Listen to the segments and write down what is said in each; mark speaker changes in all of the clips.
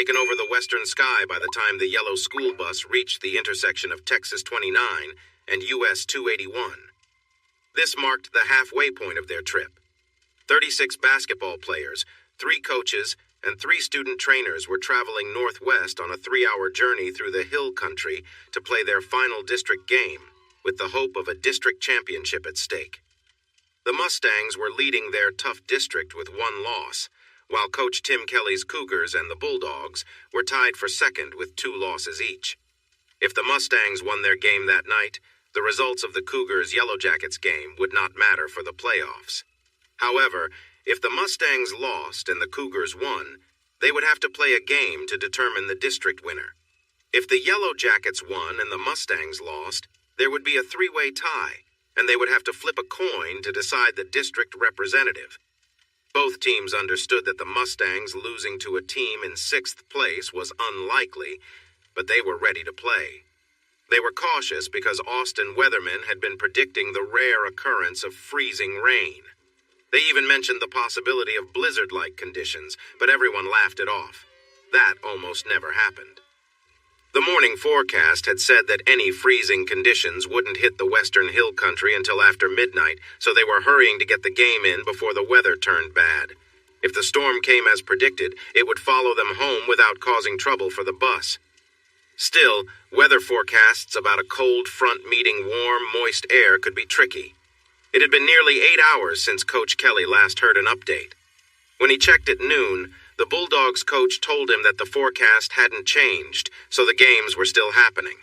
Speaker 1: taken over the western sky by the time the yellow school bus reached the intersection of Texas 29 and US 281. This marked the halfway point of their trip. 36 basketball players, 3 coaches, and 3 student trainers were traveling northwest on a 3-hour journey through the hill country to play their final district game, with the hope of a district championship at stake. The Mustangs were leading their tough district with 1 loss, while Coach Tim Kelly's Cougars and the Bulldogs were tied for second with 2 losses each. If the Mustangs won their game that night, the results of the Cougars' Yellow Jackets game would not matter for the playoffs. However, if the Mustangs lost and the Cougars won, they would have to play a game to determine the district winner. If the Yellow Jackets won and the Mustangs lost, there would be a 3-way tie, and they would have to flip a coin to decide the district representative. Both teams understood that the Mustangs losing to a team in 6th place was unlikely, but they were ready to play. They were cautious because Austin weathermen had been predicting the rare occurrence of freezing rain. They even mentioned the possibility of blizzard-like conditions, but everyone laughed it off. That almost never happened. The morning forecast had said that any freezing conditions wouldn't hit the western hill country until after midnight, so they were hurrying to get the game in before the weather turned bad. If the storm came as predicted, it would follow them home without causing trouble for the bus. Still, weather forecasts about a cold front meeting warm, moist air could be tricky. It had been nearly 8 hours since Coach Kelly last heard an update. When he checked at noon, the Bulldogs coach told him that the forecast hadn't changed, so the games were still happening.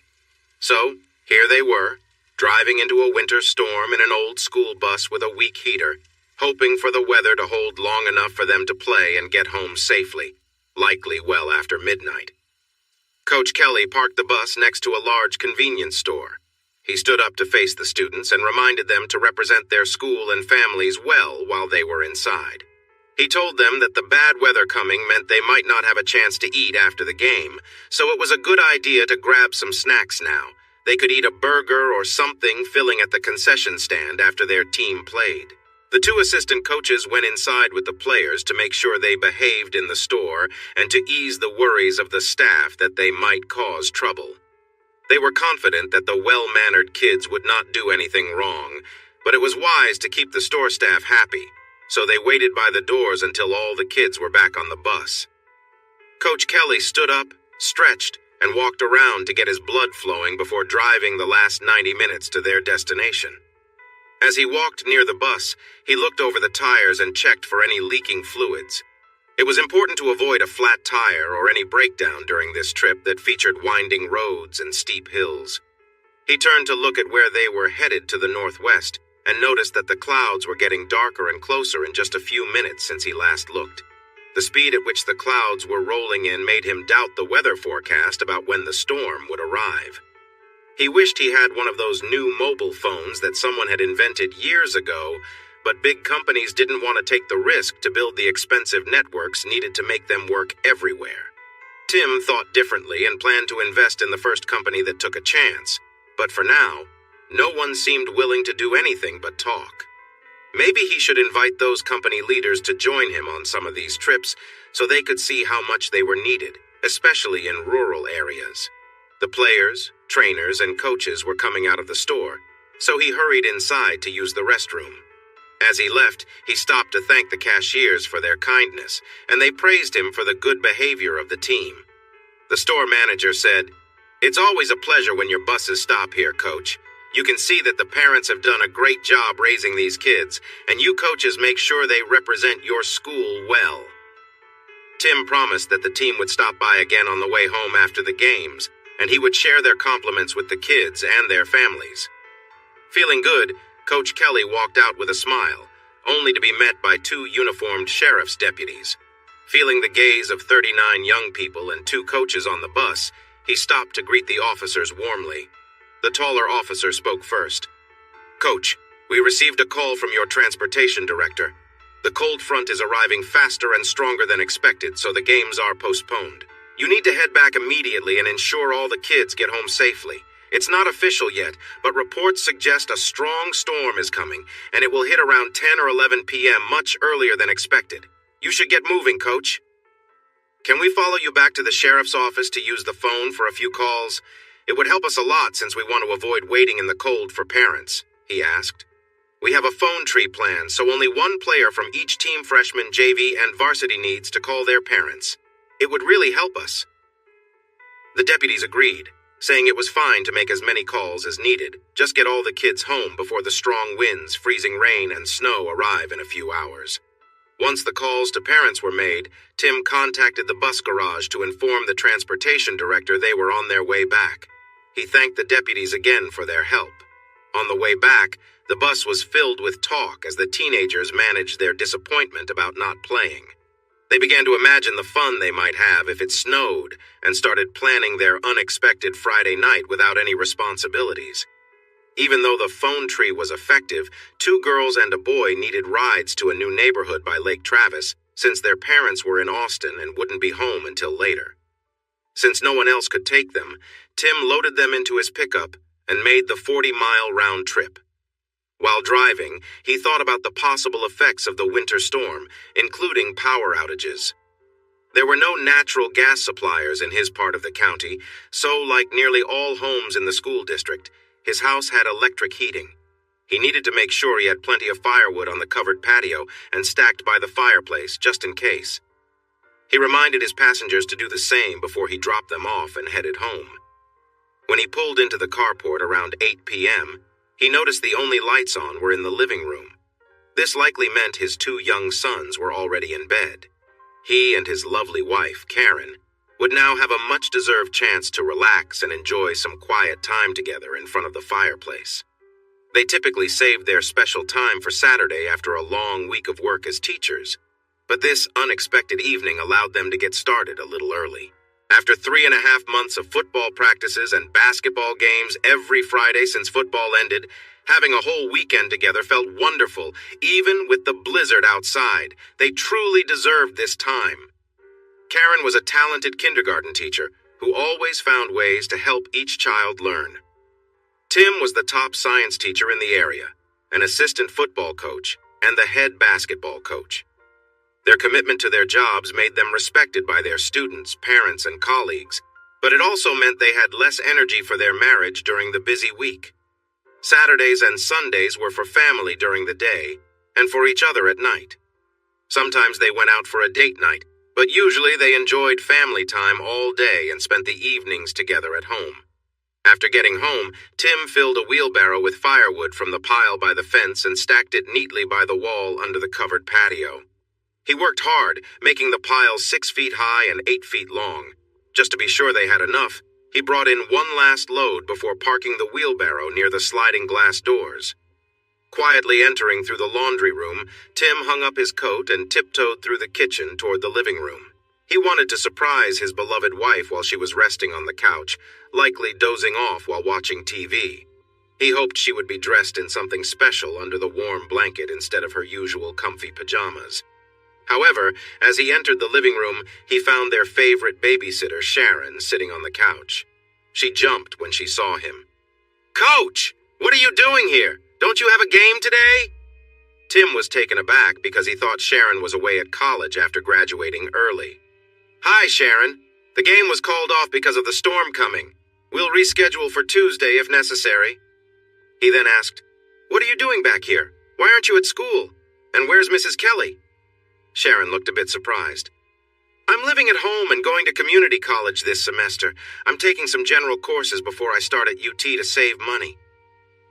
Speaker 1: So, here they were, driving into a winter storm in an old school bus with a weak heater, hoping for the weather to hold long enough for them to play and get home safely, likely well after midnight. Coach Kelly parked the bus next to a large convenience store. He stood up to face the students and reminded them to represent their school and families well while they were inside. He told them that the bad weather coming meant they might not have a chance to eat after the game, so it was a good idea to grab some snacks now. They could eat a burger or something filling at the concession stand after their team played. The 2 assistant coaches went inside with the players to make sure they behaved in the store and to ease the worries of the staff that they might cause trouble. They were confident that the well-mannered kids would not do anything wrong, but it was wise to keep the store staff happy, so they waited by the doors until all the kids were back on the bus. Coach Kelly stood up, stretched, and walked around to get his blood flowing before driving the last 90 minutes to their destination. As he walked near the bus, he looked over the tires and checked for any leaking fluids. It was important to avoid a flat tire or any breakdown during this trip that featured winding roads and steep hills. He turned to look at where they were headed to the northwest, and noticed that the clouds were getting darker and closer in just a few minutes since he last looked. The speed at which the clouds were rolling in made him doubt the weather forecast about when the storm would arrive. He wished he had one of those new mobile phones that someone had invented years ago, but big companies didn't want to take the risk to build the expensive networks needed to make them work everywhere. Tim thought differently and planned to invest in the first company that took a chance, but for now, no one seemed willing to do anything but talk. Maybe he should invite those company leaders to join him on some of these trips so they could see how much they were needed, especially in rural areas. The players, trainers, and coaches were coming out of the store, so he hurried inside to use the restroom. As he left, he stopped to thank the cashiers for their kindness, and they praised him for the good behavior of the team. The store manager said, "It's always a pleasure when your buses stop here, Coach. You can see that the parents have done a great job raising these kids, and you coaches make sure they represent your school well." Tim promised that the team would stop by again on the way home after the games, and he would share their compliments with the kids and their families. Feeling good, Coach Kelly walked out with a smile, only to be met by 2 uniformed sheriff's deputies. Feeling the gaze of 39 young people and 2 coaches on the bus, he stopped to greet the officers warmly. The taller officer spoke first. "Coach, we received a call from your transportation director. The cold front is arriving faster and stronger than expected, so the games are postponed. You need to head back immediately and ensure all the kids get home safely. It's not official yet, but reports suggest a strong storm is coming, and it will hit around 10 or 11 p.m. much earlier than expected. You should get moving, Coach." Can we follow you back to the sheriff's office to use the phone for a few calls? It would help us a lot since we want to avoid waiting in the cold for parents, he asked. We have a phone tree plan, so only one player from each team, freshman, JV, and varsity, needs to call their parents. It would really help us. The deputies agreed, saying it was fine to make as many calls as needed. Just get all the kids home before the strong winds, freezing rain, and snow arrive in a few hours. Once the calls to parents were made, Tim contacted the bus garage to inform the transportation director they were on their way back. He thanked the deputies again for their help. On the way back, the bus was filled with talk as the teenagers managed their disappointment about not playing. They began to imagine the fun they might have if it snowed and started planning their unexpected Friday night without any responsibilities. Even though the phone tree was effective, 2 girls and a boy needed rides to a new neighborhood by Lake Travis since their parents were in Austin and wouldn't be home until later. Since no one else could take them, Tim loaded them into his pickup and made the 40-mile round trip. While driving, he thought about the possible effects of the winter storm, including power outages. There were no natural gas suppliers in his part of the county, so like nearly all homes in the school district, his house had electric heating. He needed to make sure he had plenty of firewood on the covered patio and stacked by the fireplace, just in case. He reminded his passengers to do the same before he dropped them off and headed home. When he pulled into the carport around 8 p.m., he noticed the only lights on were in the living room. This likely meant his 2 young sons were already in bed. He and his lovely wife, Karen, would now have a much-deserved chance to relax and enjoy some quiet time together in front of the fireplace. They typically saved their special time for Saturday after a long week of work as teachers, but this unexpected evening allowed them to get started a little early. After 3.5 months of football practices and basketball games every Friday since football ended, having a whole weekend together felt wonderful, even with the blizzard outside. They truly deserved this time. Karen was a talented kindergarten teacher who always found ways to help each child learn. Tim was the top science teacher in the area, an assistant football coach, and the head basketball coach. Their commitment to their jobs made them respected by their students, parents, and colleagues, but it also meant they had less energy for their marriage during the busy week. Saturdays and Sundays were for family during the day and for each other at night. Sometimes they went out for a date night, but usually they enjoyed family time all day and spent the evenings together at home. After getting home, Tim filled a wheelbarrow with firewood from the pile by the fence and stacked it neatly by the wall under the covered patio. He worked hard, making the pile 6 feet high and 8 feet long. Just to be sure they had enough, he brought in one last load before parking the wheelbarrow near the sliding glass doors. Quietly entering through the laundry room, Tim hung up his coat and tiptoed through the kitchen toward the living room. He wanted to surprise his beloved wife while she was resting on the couch, likely dozing off while watching TV. He hoped she would be dressed in something special under the warm blanket instead of her usual comfy pajamas. However, as he entered the living room, he found their favorite babysitter, Sharon, sitting on the couch. She jumped when she saw him. "Coach, what are you doing here? Don't you have a game today?" Tim was taken aback because he thought Sharon was away at college after graduating early. "Hi, Sharon. The game was called off because of the storm coming. We'll reschedule for Tuesday if necessary." He then asked, "What are you doing back here? Why aren't you at school? And where's Mrs. Kelly?" Sharon looked a bit surprised. "I'm living at home and going to community college this semester. I'm taking some general courses before I start at UT to save money."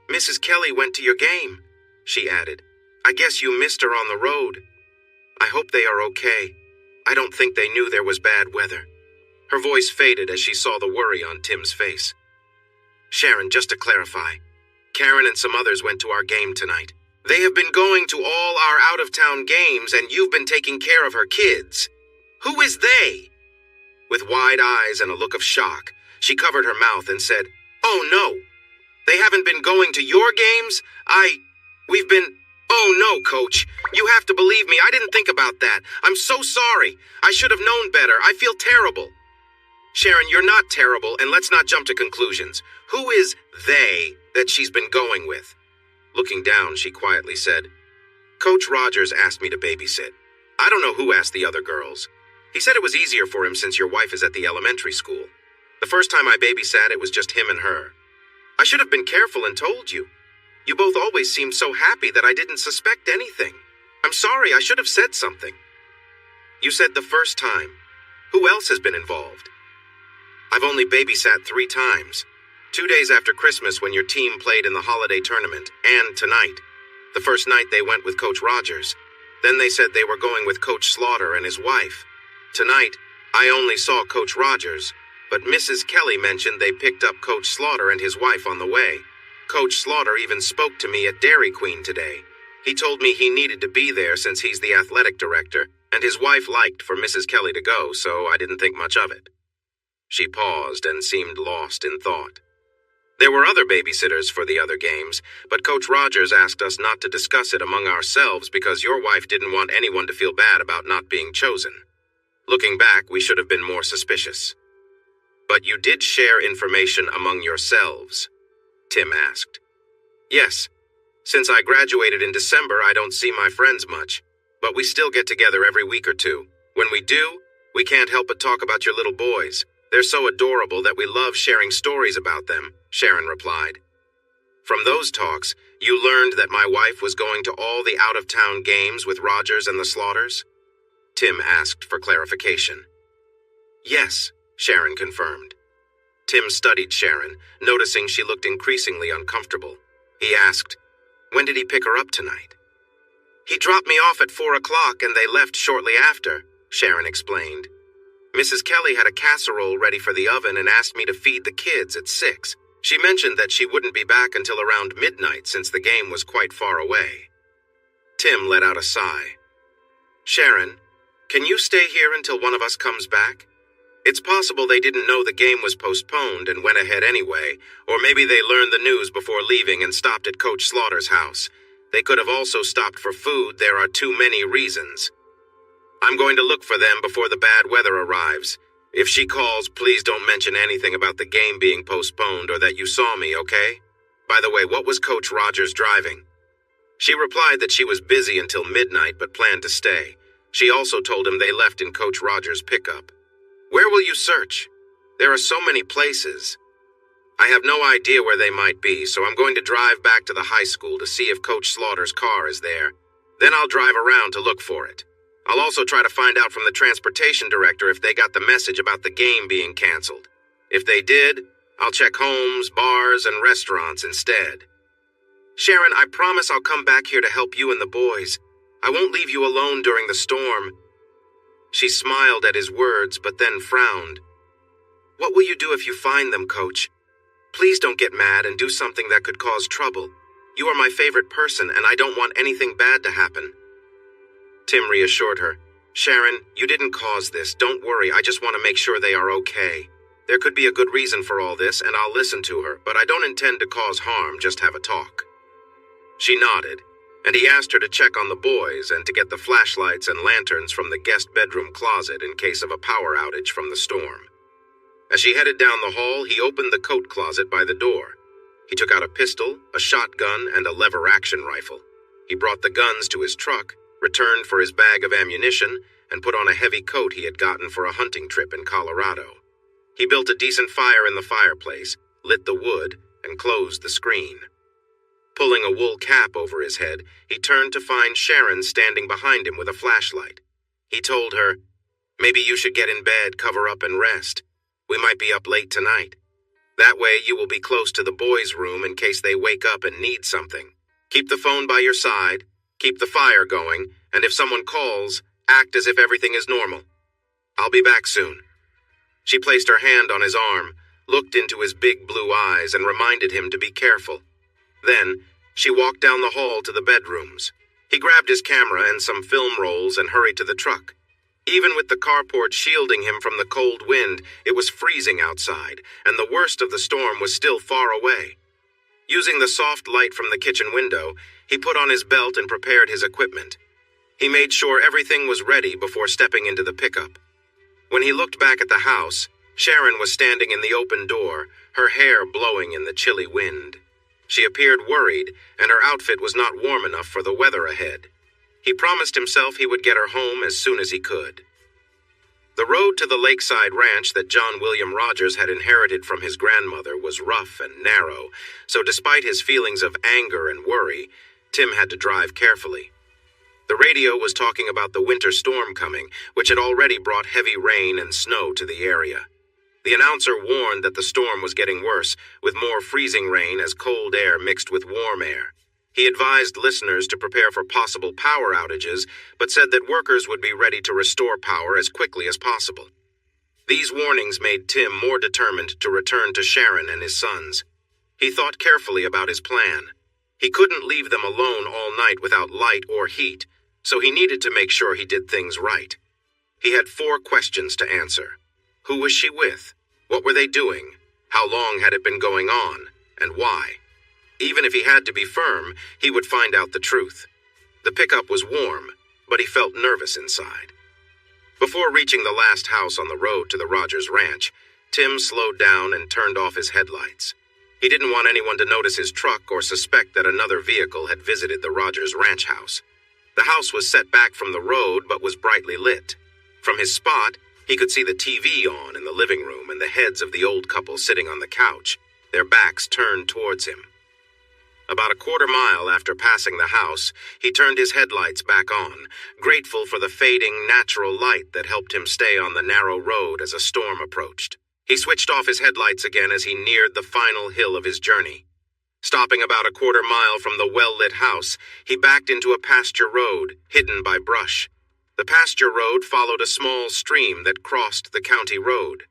Speaker 1: "Mrs. Kelly went to your game," she added. "I guess you missed her on the road. I hope they are okay. I don't think they knew there was bad weather." Her voice faded as she saw the worry on Tim's face. "Sharon, just to clarify, Karen and some others went to our game tonight. They have been going to all our out-of-town games, and you've been taking care of her kids. Who is they?" With wide eyes and a look of shock, she covered her mouth and said, "Oh, no. They haven't been going to your games? We've been... Oh, no, Coach. You have to believe me. I didn't think about that. I'm so sorry. I should have known better. I feel terrible." "Sharon, you're not terrible, and let's not jump to conclusions. Who is they that she's been going with?" Looking down, she quietly said, "Coach Rogers asked me to babysit. I don't know who asked the other girls. He said it was easier for him since your wife is at the elementary school. The first time I babysat, it was just him and her. I should have been careful and told you. You both always seemed so happy that I didn't suspect anything. I'm sorry, I should have said something. You said the first time. Who else has been involved? I've only babysat 3 times. 2 days after Christmas when your team played in the holiday tournament, and tonight. The first night they went with Coach Rogers. Then they said they were going with Coach Slaughter and his wife. Tonight, I only saw Coach Rogers, but Mrs. Kelly mentioned they picked up Coach Slaughter and his wife on the way. Coach Slaughter even spoke to me at Dairy Queen today. He told me he needed to be there since he's the athletic director, and his wife liked for Mrs. Kelly to go, so I didn't think much of it. She paused and seemed lost in thought. There were other babysitters for the other games, but Coach Rogers asked us not to discuss it among ourselves because your wife didn't want anyone to feel bad about not being chosen. Looking back, we should have been more suspicious. But you did share information among yourselves, Tim asked. Yes. Since I graduated in December, I don't see my friends much, but we still get together every week or two. When we do, we can't help but talk about your little boys. They're so adorable that we love sharing stories about them, Sharon replied. From those talks, you learned that my wife was going to all the out-of-town games with Rogers and the Slaughters? Tim asked for clarification. Yes, Sharon confirmed. Tim studied Sharon, noticing she looked increasingly uncomfortable. He asked, "When did he pick her up tonight?" "He dropped me off at 4 o'clock and they left shortly after," Sharon explained. "Mrs. Kelly had a casserole ready for the oven and asked me to feed the kids at 6. She mentioned that she wouldn't be back until around midnight since the game was quite far away." Tim let out a sigh. "Sharon, can you stay here until one of us comes back? It's possible they didn't know the game was postponed and went ahead anyway, or maybe they learned the news before leaving and stopped at Coach Slaughter's house. They could have also stopped for food. There are too many reasons. I'm going to look for them before the bad weather arrives. If she calls, please don't mention anything about the game being postponed or that you saw me, okay? By the way, what was Coach Rogers driving?" She replied that she was busy until midnight but planned to stay. She also told him they left in Coach Rogers' pickup. "Where will you search? There are so many places. I have no idea where they might be, so I'm going to drive back to the high school to see if Coach Slaughter's car is there. Then I'll drive around to look for it. I'll also try to find out from the transportation director if they got the message about the game being canceled. If they did, I'll check homes, bars, and restaurants instead. Sharon, I promise I'll come back here to help you and the boys. I won't leave you alone during the storm." She smiled at his words, but then frowned. "What will you do if you find them, Coach? Please don't get mad and do something that could cause trouble. You are my favorite person, and I don't want anything bad to happen." Tim reassured her. "Sharon, you didn't cause this. Don't worry, I just want to make sure they are okay. There could be a good reason for all this, and I'll listen to her, but I don't intend to cause harm, just have a talk." She nodded, and he asked her to check on the boys and to get the flashlights and lanterns from the guest bedroom closet in case of a power outage from the storm. As she headed down the hall, he opened the coat closet by the door. He took out a pistol, a shotgun, and a lever-action rifle. He brought the guns to his truck, returned for his bag of ammunition, and put on a heavy coat he had gotten for a hunting trip in Colorado. He built a decent fire in the fireplace, lit the wood, and closed the screen. Pulling a wool cap over his head, he turned to find Sharon standing behind him with a flashlight. He told her, "Maybe you should get in bed, cover up, and rest. We might be up late tonight. That way you will be close to the boys' room in case they wake up and need something. Keep the phone by your side, keep the fire going, and if someone calls, act as if everything is normal. I'll be back soon." She placed her hand on his arm, looked into his big blue eyes, and reminded him to be careful. Then, she walked down the hall to the bedrooms. He grabbed his camera and some film rolls and hurried to the truck. Even with the carport shielding him from the cold wind, it was freezing outside, and the worst of the storm was still far away. Using the soft light from the kitchen window, he put on his belt and prepared his equipment. He made sure everything was ready before stepping into the pickup. When he looked back at the house, Sharon was standing in the open door, her hair blowing in the chilly wind. She appeared worried, and her outfit was not warm enough for the weather ahead. He promised himself he would get her home as soon as he could. The road to the lakeside ranch that John William Rogers had inherited from his grandmother was rough and narrow, so despite his feelings of anger and worry, Tim had to drive carefully. The radio was talking about the winter storm coming, which had already brought heavy rain and snow to the area. The announcer warned that the storm was getting worse, with more freezing rain as cold air mixed with warm air. He advised listeners to prepare for possible power outages, but said that workers would be ready to restore power as quickly as possible. These warnings made Tim more determined to return to Sharon and his sons. He thought carefully about his plan. He couldn't leave them alone all night without light or heat, so he needed to make sure he did things right. He had 4 questions to answer. Who was she with? What were they doing? How long had it been going on? And why? Even if he had to be firm, he would find out the truth. The pickup was warm, but he felt nervous inside. Before reaching the last house on the road to the Rogers Ranch, Tim slowed down and turned off his headlights. He didn't want anyone to notice his truck or suspect that another vehicle had visited the Rogers Ranch house. The house was set back from the road but was brightly lit. From his spot, he could see the TV on in the living room and the heads of the old couple sitting on the couch, their backs turned towards him. About a quarter-mile after passing the house, he turned his headlights back on, grateful for the fading, natural light that helped him stay on the narrow road as a storm approached. He switched off his headlights again as he neared the final hill of his journey. Stopping about a quarter-mile from the well-lit house, he backed into a pasture road, hidden by brush. The pasture road followed a small stream that crossed the county road.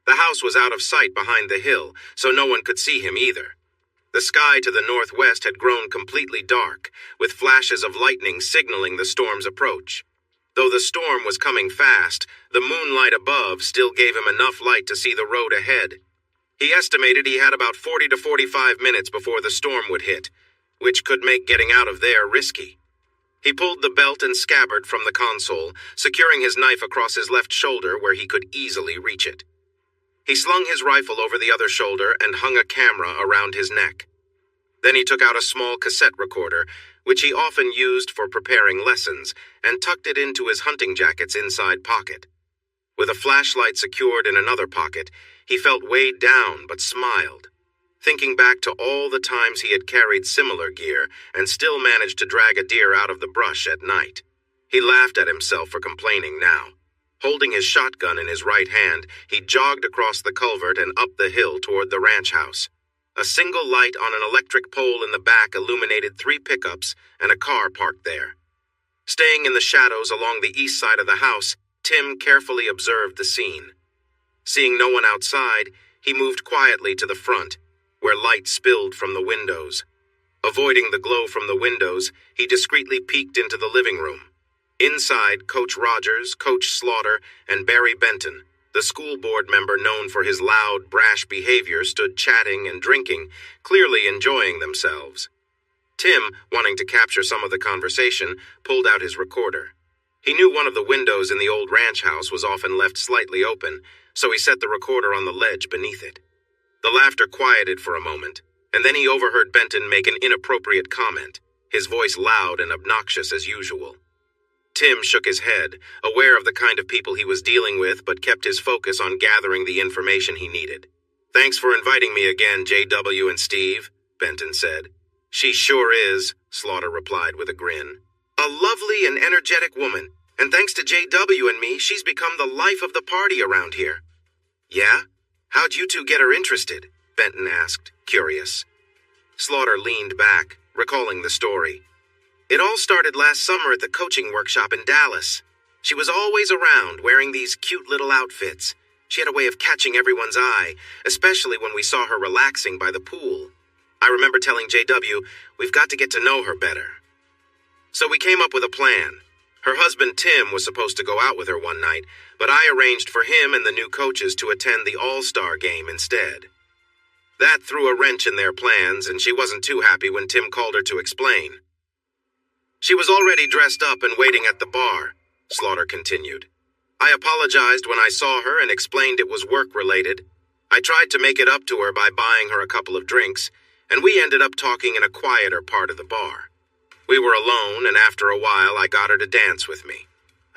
Speaker 1: The house was out of sight behind the hill, so no one could see him either. The sky to the northwest had grown completely dark, with flashes of lightning signaling the storm's approach. Though the storm was coming fast, the moonlight above still gave him enough light to see the road ahead. He estimated he had about 40 to 45 minutes before the storm would hit, which could make getting out of there risky. He pulled the belt and scabbard from the console, securing his knife across his left shoulder where he could easily reach it. He slung his rifle over the other shoulder and hung a camera around his neck. Then he took out a small cassette recorder, which he often used for preparing lessons, and tucked it into his hunting jacket's inside pocket. With a flashlight secured in another pocket, he felt weighed down but smiled. Thinking back to all the times he had carried similar gear and still managed to drag a deer out of the brush at night, he laughed at himself for complaining now. Holding his shotgun in his right hand, he jogged across the culvert and up the hill toward the ranch house. A single light on an electric pole in the back illuminated 3 pickups and a car parked there. Staying in the shadows along the east side of the house, Tim carefully observed the scene. Seeing no one outside, he moved quietly to the front, where light spilled from the windows. Avoiding the glow from the windows, he discreetly peeked into the living room. Inside, Coach Rogers, Coach Slaughter, and Barry Benton, the school board member known for his loud, brash behavior, stood chatting and drinking, clearly enjoying themselves. Tim, wanting to capture some of the conversation, pulled out his recorder. He knew one of the windows in the old ranch house was often left slightly open, so he set the recorder on the ledge beneath it. The laughter quieted for a moment, and then he overheard Benton make an inappropriate comment, his voice loud and obnoxious as usual. Tim shook his head, aware of the kind of people he was dealing with, but kept his focus on gathering the information he needed. "Thanks for inviting me again, JW and Steve," Benton said. "She sure is," Slaughter replied with a grin. "A lovely and energetic woman, and thanks to JW and me, she's become the life of the party around here." "Yeah? How'd you two get her interested?" Benton asked, curious. Slaughter leaned back, recalling the story. "It all started last summer at the coaching workshop in Dallas. She was always around, wearing these cute little outfits. She had a way of catching everyone's eye, especially when we saw her relaxing by the pool. I remember telling JW, we've got to get to know her better. So we came up with a plan. Her husband Tim was supposed to go out with her one night, but I arranged for him and the new coaches to attend the All-Star game instead. That threw a wrench in their plans, and she wasn't too happy when Tim called her to explain. She was already dressed up and waiting at the bar," Slaughter continued. "I apologized when I saw her and explained it was work-related. I tried to make it up to her by buying her a couple of drinks, and we ended up talking in a quieter part of the bar. We were alone, and after a while I got her to dance with me.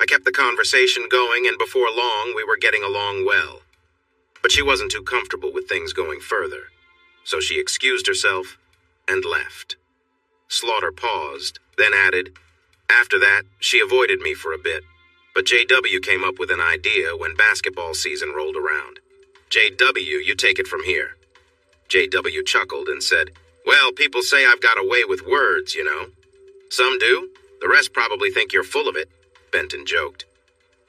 Speaker 1: I kept the conversation going, and before long, we were getting along well. But she wasn't too comfortable with things going further, so she excused herself and left. Slaughter paused, then added, "After that, she avoided me for a bit, but JW came up with an idea when basketball season rolled around. JW, you take it from here." JW chuckled and said, "Well, people say I've got a way with words, you know." "Some do. The rest probably think you're full of it," Benton joked.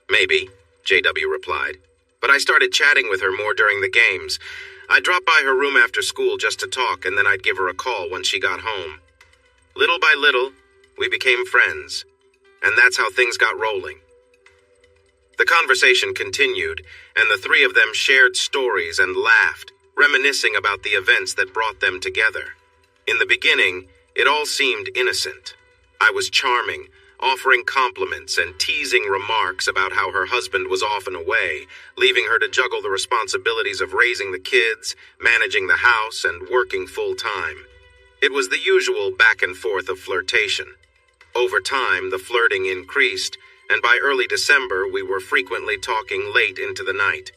Speaker 1: "Maybe," JW replied, "but I started chatting with her more during the games. I'd drop by her room after school just to talk, and then I'd give her a call when she got home. Little by little, we became friends, and that's how things got rolling." The conversation continued, and the three of them shared stories and laughed, reminiscing about the events that brought them together. In the beginning, it all seemed innocent. I was charming, offering compliments and teasing remarks about how her husband was off and away, leaving her to juggle the responsibilities of raising the kids, managing the house, and working full-time. It was the usual back and forth of flirtation. Over time, the flirting increased, and by early December, we were frequently talking late into the night.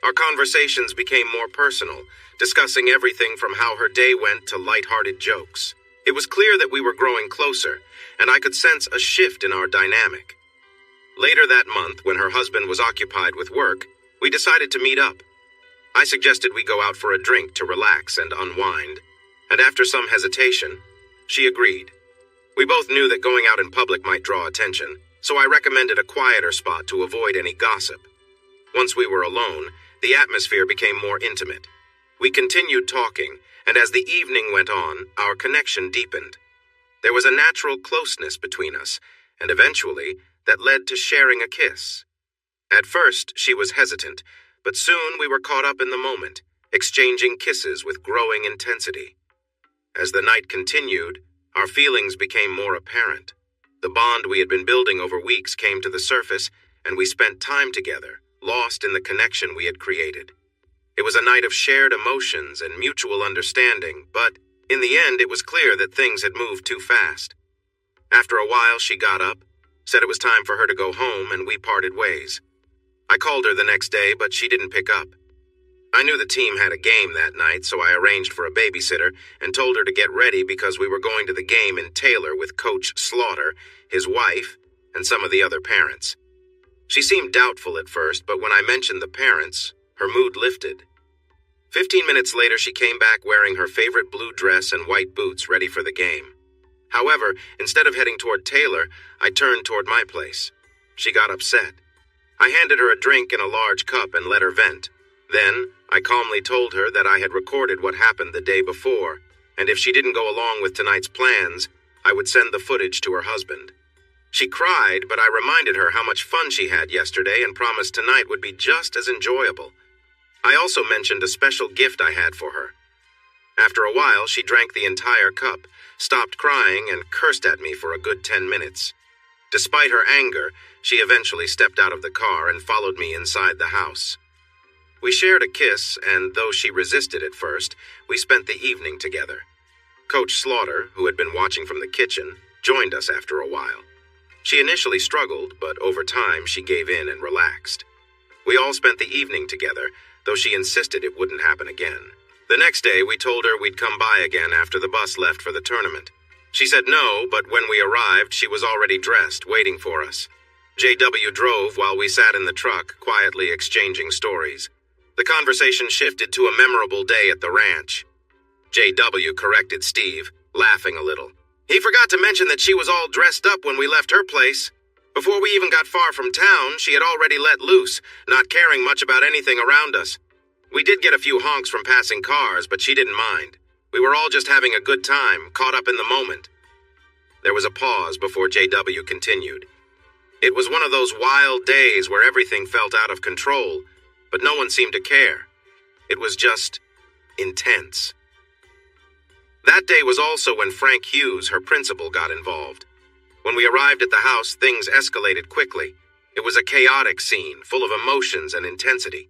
Speaker 1: Our conversations became more personal, discussing everything from how her day went to light-hearted jokes. It was clear that we were growing closer, and I could sense a shift in our dynamic. Later that month, when her husband was occupied with work, we decided to meet up. I suggested we go out for a drink to relax and unwind, and after some hesitation, she agreed. We both knew that going out in public might draw attention, so I recommended a quieter spot to avoid any gossip. Once we were alone, the atmosphere became more intimate. We continued talking, and as the evening went on, our connection deepened. There was a natural closeness between us, and eventually, that led to sharing a kiss. At first, she was hesitant, but soon we were caught up in the moment, exchanging kisses with growing intensity. As the night continued, our feelings became more apparent. The bond we had been building over weeks came to the surface, and we spent time together, lost in the connection we had created. It was a night of shared emotions and mutual understanding, but in the end, it was clear that things had moved too fast. After a while, she got up, said it was time for her to go home, and we parted ways. I called her the next day, but she didn't pick up. I knew the team had a game that night, so I arranged for a babysitter and told her to get ready because we were going to the game in Taylor with Coach Slaughter, his wife, and some of the other parents. She seemed doubtful at first, but when I mentioned the parents, her mood lifted. 15 minutes later, she came back wearing her favorite blue dress and white boots ready for the game. However, instead of heading toward Taylor, I turned toward my place. She got upset. I handed her a drink in a large cup and let her vent. Then, I calmly told her that I had recorded what happened the day before, and if she didn't go along with tonight's plans, I would send the footage to her husband. She cried, but I reminded her how much fun she had yesterday and promised tonight would be just as enjoyable. I also mentioned a special gift I had for her. After a while, she drank the entire cup, stopped crying, and cursed at me for a good 10 minutes. Despite her anger, she eventually stepped out of the car and followed me inside the house. We shared a kiss, and though she resisted at first, we spent the evening together. Coach Slaughter, who had been watching from the kitchen, joined us after a while. She initially struggled, but over time she gave in and relaxed. We all spent the evening together, though she insisted it wouldn't happen again. The next day, we told her we'd come by again after the bus left for the tournament. She said no, but when we arrived, she was already dressed, waiting for us. JW drove while we sat in the truck, quietly exchanging stories. The conversation shifted to a memorable day at the ranch. JW corrected Steve, laughing a little. He forgot to mention that she was all dressed up when we left her place. Before we even got far from town, she had already let loose, not caring much about anything around us. We did get a few honks from passing cars, but she didn't mind. We were all just having a good time, caught up in the moment. There was a pause before JW continued. It was one of those wild days where everything felt out of control, but no one seemed to care. It was just intense. That day was also when Frank Hughes, her principal, got involved. When we arrived at the house, things escalated quickly. It was a chaotic scene, full of emotions and intensity.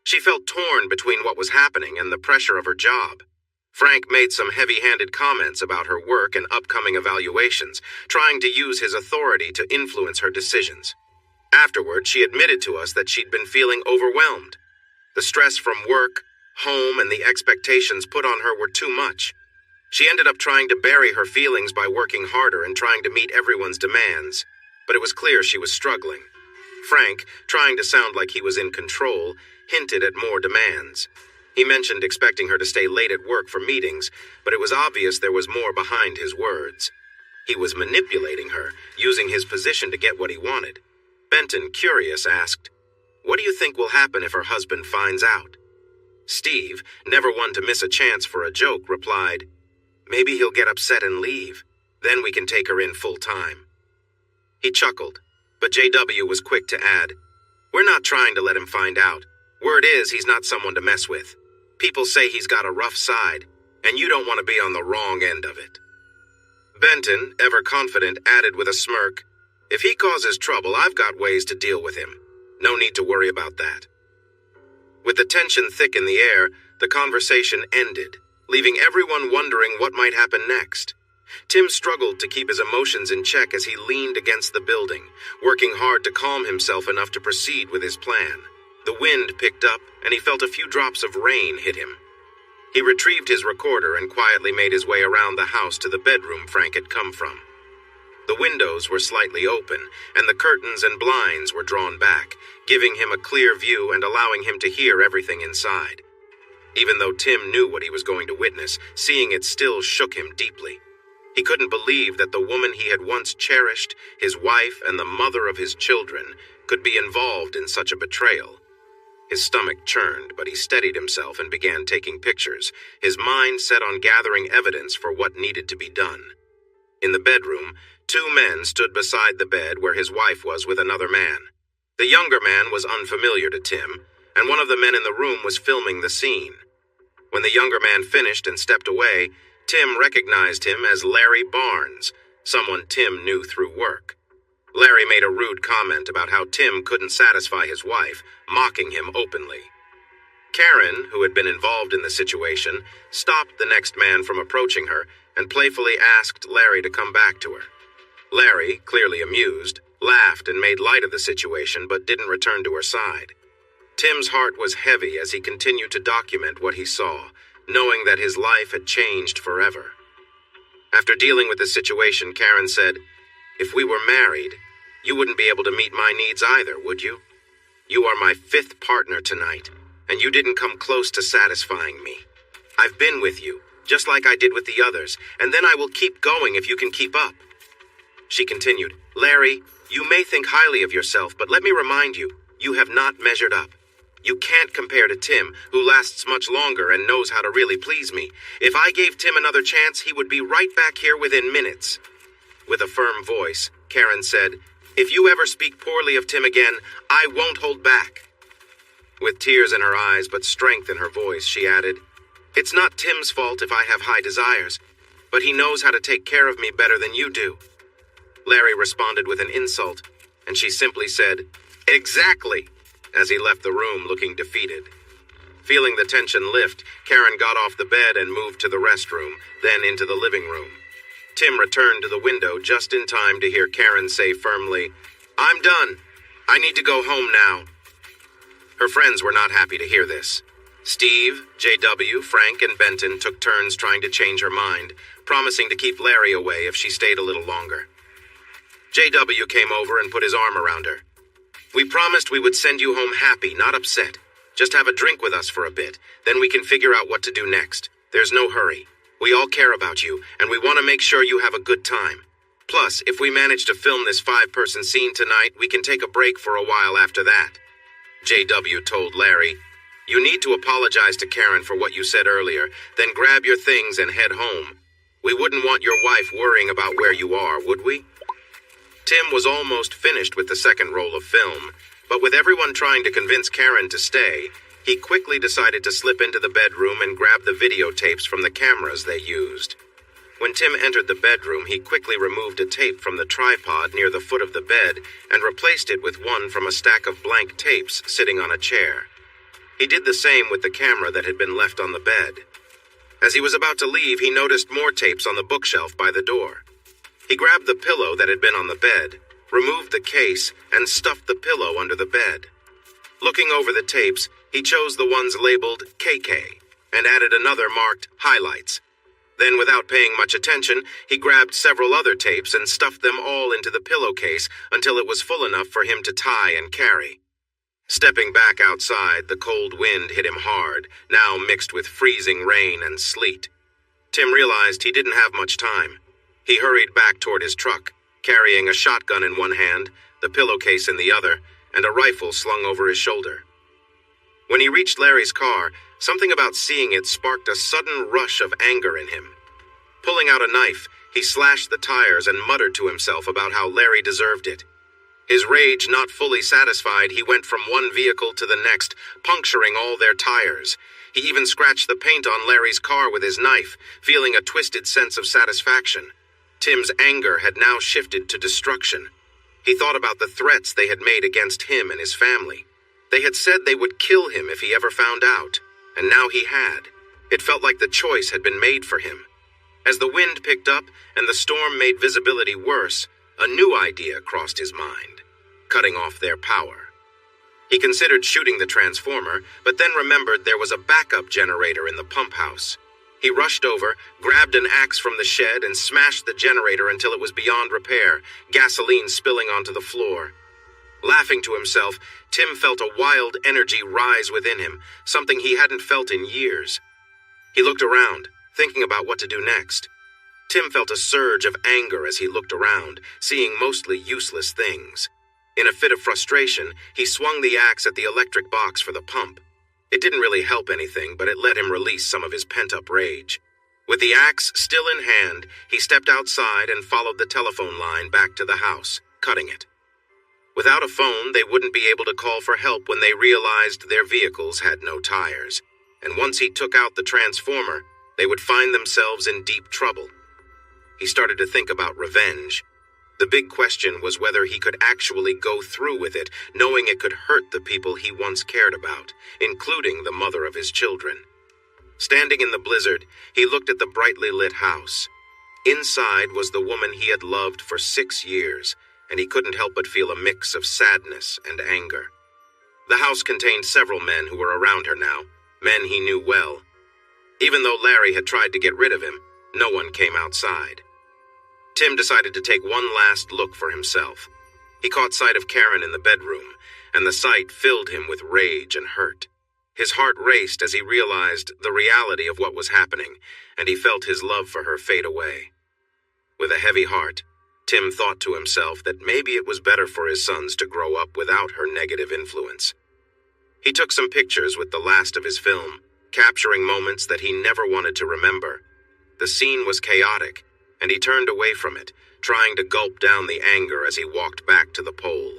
Speaker 1: She felt torn between what was happening and the pressure of her job. Frank made some heavy-handed comments about her work and upcoming evaluations, trying to use his authority to influence her decisions. Afterward, she admitted to us that she'd been feeling overwhelmed. The stress from work, home, and the expectations put on her were too much. She ended up trying to bury her feelings by working harder and trying to meet everyone's demands, but it was clear she was struggling. Frank, trying to sound like he was in control, hinted at more demands. He mentioned expecting her to stay late at work for meetings, but it was obvious there was more behind his words. He was manipulating her, using his position to get what he wanted. Benton, curious, asked, "What do you think will happen if her husband finds out?" Steve, never one to miss a chance for a joke, replied, "Maybe he'll get upset and leave. Then we can take her in full time." He chuckled, but JW was quick to add, "We're not trying to let him find out. Word is he's not someone to mess with. People say he's got a rough side, and you don't want to be on the wrong end of it." Benton, ever confident, added with a smirk, "If he causes trouble, I've got ways to deal with him. No need to worry about that." With the tension thick in the air, the conversation ended, leaving everyone wondering what might happen next. Tim struggled to keep his emotions in check as he leaned against the building, working hard to calm himself enough to proceed with his plan. The wind picked up, and he felt a few drops of rain hit him. He retrieved his recorder and quietly made his way around the house to the bedroom Frank had come from. The windows were slightly open, and the curtains and blinds were drawn back, giving him a clear view and allowing him to hear everything inside. Even though Tim knew what he was going to witness, seeing it still shook him deeply. He couldn't believe that the woman he had once cherished, his wife and the mother of his children, could be involved in such a betrayal. His stomach churned, but he steadied himself and began taking pictures, his mind set on gathering evidence for what needed to be done. In the bedroom, two men stood beside the bed where his wife was with another man. The younger man was unfamiliar to Tim, and one of the men in the room was filming the scene. When the younger man finished and stepped away, Tim recognized him as Larry Barnes, someone Tim knew through work. Larry made a rude comment about how Tim couldn't satisfy his wife, mocking him openly. Karen, who had been involved in the situation, stopped the next man from approaching her and playfully asked Larry to come back to her. Larry, clearly amused, laughed and made light of the situation but didn't return to her side. Tim's heart was heavy as he continued to document what he saw, knowing that his life had changed forever. After dealing with the situation, Karen said, "If we were married, you wouldn't be able to meet my needs either, would you? You are my 5th partner tonight, and you didn't come close to satisfying me. I've been with you, just like I did with the others, and then I will keep going if you can keep up." She continued, "Larry, you may think highly of yourself, but let me remind you, you have not measured up. You can't compare to Tim, who lasts much longer and knows how to really please me. If I gave Tim another chance, he would be right back here within minutes." With a firm voice, Karen said, "If you ever speak poorly of Tim again, I won't hold back." With tears in her eyes but strength in her voice, she added, "It's not Tim's fault if I have high desires, but he knows how to take care of me better than you do." Larry responded with an insult, and she simply said, "Exactly," as he left the room looking defeated. Feeling the tension lift, Karen got off the bed and moved to the restroom, then into the living room. Tim returned to the window just in time to hear Karen say firmly, "I'm done. I need to go home now." Her friends were not happy to hear this. Steve, JW, Frank, and Benton took turns trying to change her mind, promising to keep Larry away if she stayed a little longer. JW came over and put his arm around her. "We promised we would send you home happy, not upset. Just have a drink with us for a bit, then we can figure out what to do next. There's no hurry. We all care about you, and we want to make sure you have a good time. Plus, if we manage to film this 5-person scene tonight, we can take a break for a while after that." JW told Larry, "You need to apologize to Karen for what you said earlier, then grab your things and head home. We wouldn't want your wife worrying about where you are, would we?" Tim was almost finished with the second roll of film, but with everyone trying to convince Karen to stay, he quickly decided to slip into the bedroom and grab the videotapes from the cameras they used. When Tim entered the bedroom, he quickly removed a tape from the tripod near the foot of the bed and replaced it with one from a stack of blank tapes sitting on a chair. He did the same with the camera that had been left on the bed. As he was about to leave, he noticed more tapes on the bookshelf by the door. He grabbed the pillow that had been on the bed, removed the case, and stuffed the pillow under the bed. Looking over the tapes, he chose the ones labeled KK and added another marked Highlights. Then, without paying much attention, he grabbed several other tapes and stuffed them all into the pillowcase until it was full enough for him to tie and carry. Stepping back outside, the cold wind hit him hard, now mixed with freezing rain and sleet. Tim realized he didn't have much time. He hurried back toward his truck, carrying a shotgun in one hand, the pillowcase in the other, and a rifle slung over his shoulder. When he reached Larry's car, something about seeing it sparked a sudden rush of anger in him. Pulling out a knife, he slashed the tires and muttered to himself about how Larry deserved it. His rage not fully satisfied, he went from one vehicle to the next, puncturing all their tires. He even scratched the paint on Larry's car with his knife, feeling a twisted sense of satisfaction. Tim's anger had now shifted to destruction. He thought about the threats they had made against him and his family. They had said they would kill him if he ever found out, and now he had. It felt like the choice had been made for him. As the wind picked up and the storm made visibility worse, a new idea crossed his mind: cutting off their power. He considered shooting the transformer, but then remembered there was a backup generator in the pump house. He rushed over, grabbed an axe from the shed, and smashed the generator until it was beyond repair, gasoline spilling onto the floor. Laughing to himself, Tim felt a wild energy rise within him, something he hadn't felt in years. He looked around, thinking about what to do next. Tim felt a surge of anger as he looked around, seeing mostly useless things. In a fit of frustration, he swung the axe at the electric box for the pump. It didn't really help anything, but it let him release some of his pent-up rage. With the axe still in hand, he stepped outside and followed the telephone line back to the house, cutting it. Without a phone, they wouldn't be able to call for help when they realized their vehicles had no tires. And once he took out the transformer, they would find themselves in deep trouble. He started to think about revenge. The big question was whether he could actually go through with it, knowing it could hurt the people he once cared about, including the mother of his children. Standing in the blizzard, he looked at the brightly lit house. Inside was the woman he had loved for 6 years, and he couldn't help but feel a mix of sadness and anger. The house contained several men who were around her now, men he knew well. Even though Larry had tried to get rid of him, no one came outside. Tim decided to take one last look for himself. He caught sight of Karen in the bedroom, and the sight filled him with rage and hurt. His heart raced as he realized the reality of what was happening, and he felt his love for her fade away. With a heavy heart, Tim thought to himself that maybe it was better for his sons to grow up without her negative influence. He took some pictures with the last of his film, capturing moments that he never wanted to remember. The scene was chaotic, and he turned away from it, trying to gulp down the anger as he walked back to the pole.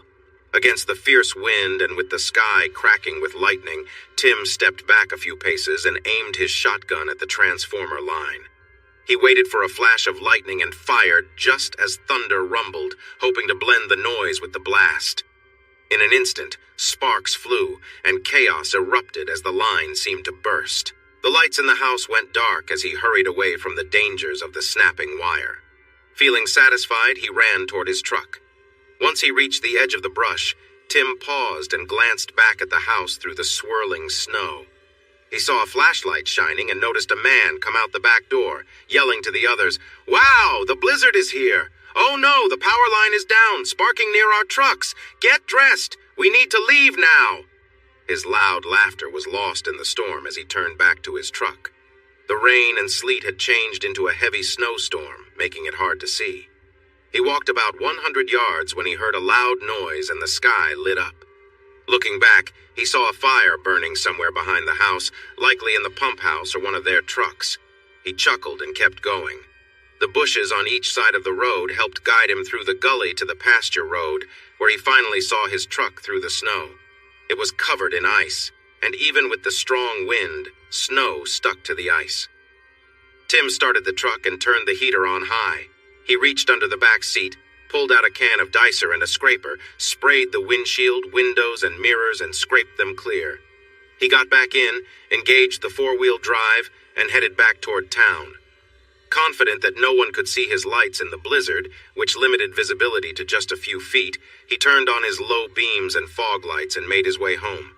Speaker 1: Against the fierce wind and with the sky cracking with lightning, Tim stepped back a few paces and aimed his shotgun at the transformer line. He waited for a flash of lightning and fired just as thunder rumbled, hoping to blend the noise with the blast. In an instant, sparks flew, and chaos erupted as the line seemed to burst. The lights in the house went dark as he hurried away from the dangers of the snapping wire. Feeling satisfied, he ran toward his truck. Once he reached the edge of the brush, Tim paused and glanced back at the house through the swirling snow. He saw a flashlight shining and noticed a man come out the back door, yelling to the others, "Wow, the blizzard is here! Oh no, the power line is down, sparking near our trucks! Get dressed! We need to leave now!" His loud laughter was lost in the storm as he turned back to his truck. The rain and sleet had changed into a heavy snowstorm, making it hard to see. He walked about 100 yards when he heard a loud noise and the sky lit up. Looking back, he saw a fire burning somewhere behind the house, likely in the pump house or one of their trucks. He chuckled and kept going. The bushes on each side of the road helped guide him through the gully to the pasture road, where he finally saw his truck through the snow. It was covered in ice, and even with the strong wind, snow stuck to the ice. Tim started the truck and turned the heater on high. He reached under the back seat, pulled out a can of dicer and a scraper, sprayed the windshield, windows, and mirrors, and scraped them clear. He got back in, engaged the four-wheel drive, and headed back toward town. Confident that no one could see his lights in the blizzard, which limited visibility to just a few feet, he turned on his low beams and fog lights and made his way home.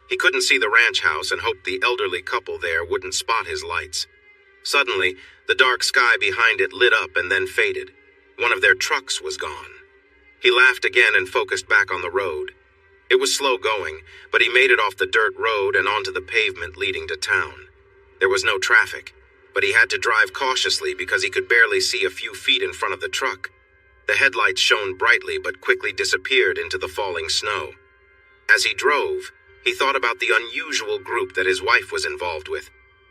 Speaker 1: He couldn't see the ranch house and hoped the elderly couple there wouldn't spot his lights. Suddenly, the dark sky behind it lit up and then faded. One of their trucks was gone. He laughed again and focused back on the road. It was slow going, but he made it off the dirt road and onto the pavement leading to town. There was no traffic, but he had to drive cautiously because he could barely see a few feet in front of the truck. The headlights shone brightly but quickly disappeared into the falling snow. As he drove, he thought about the unusual group that his wife was involved with.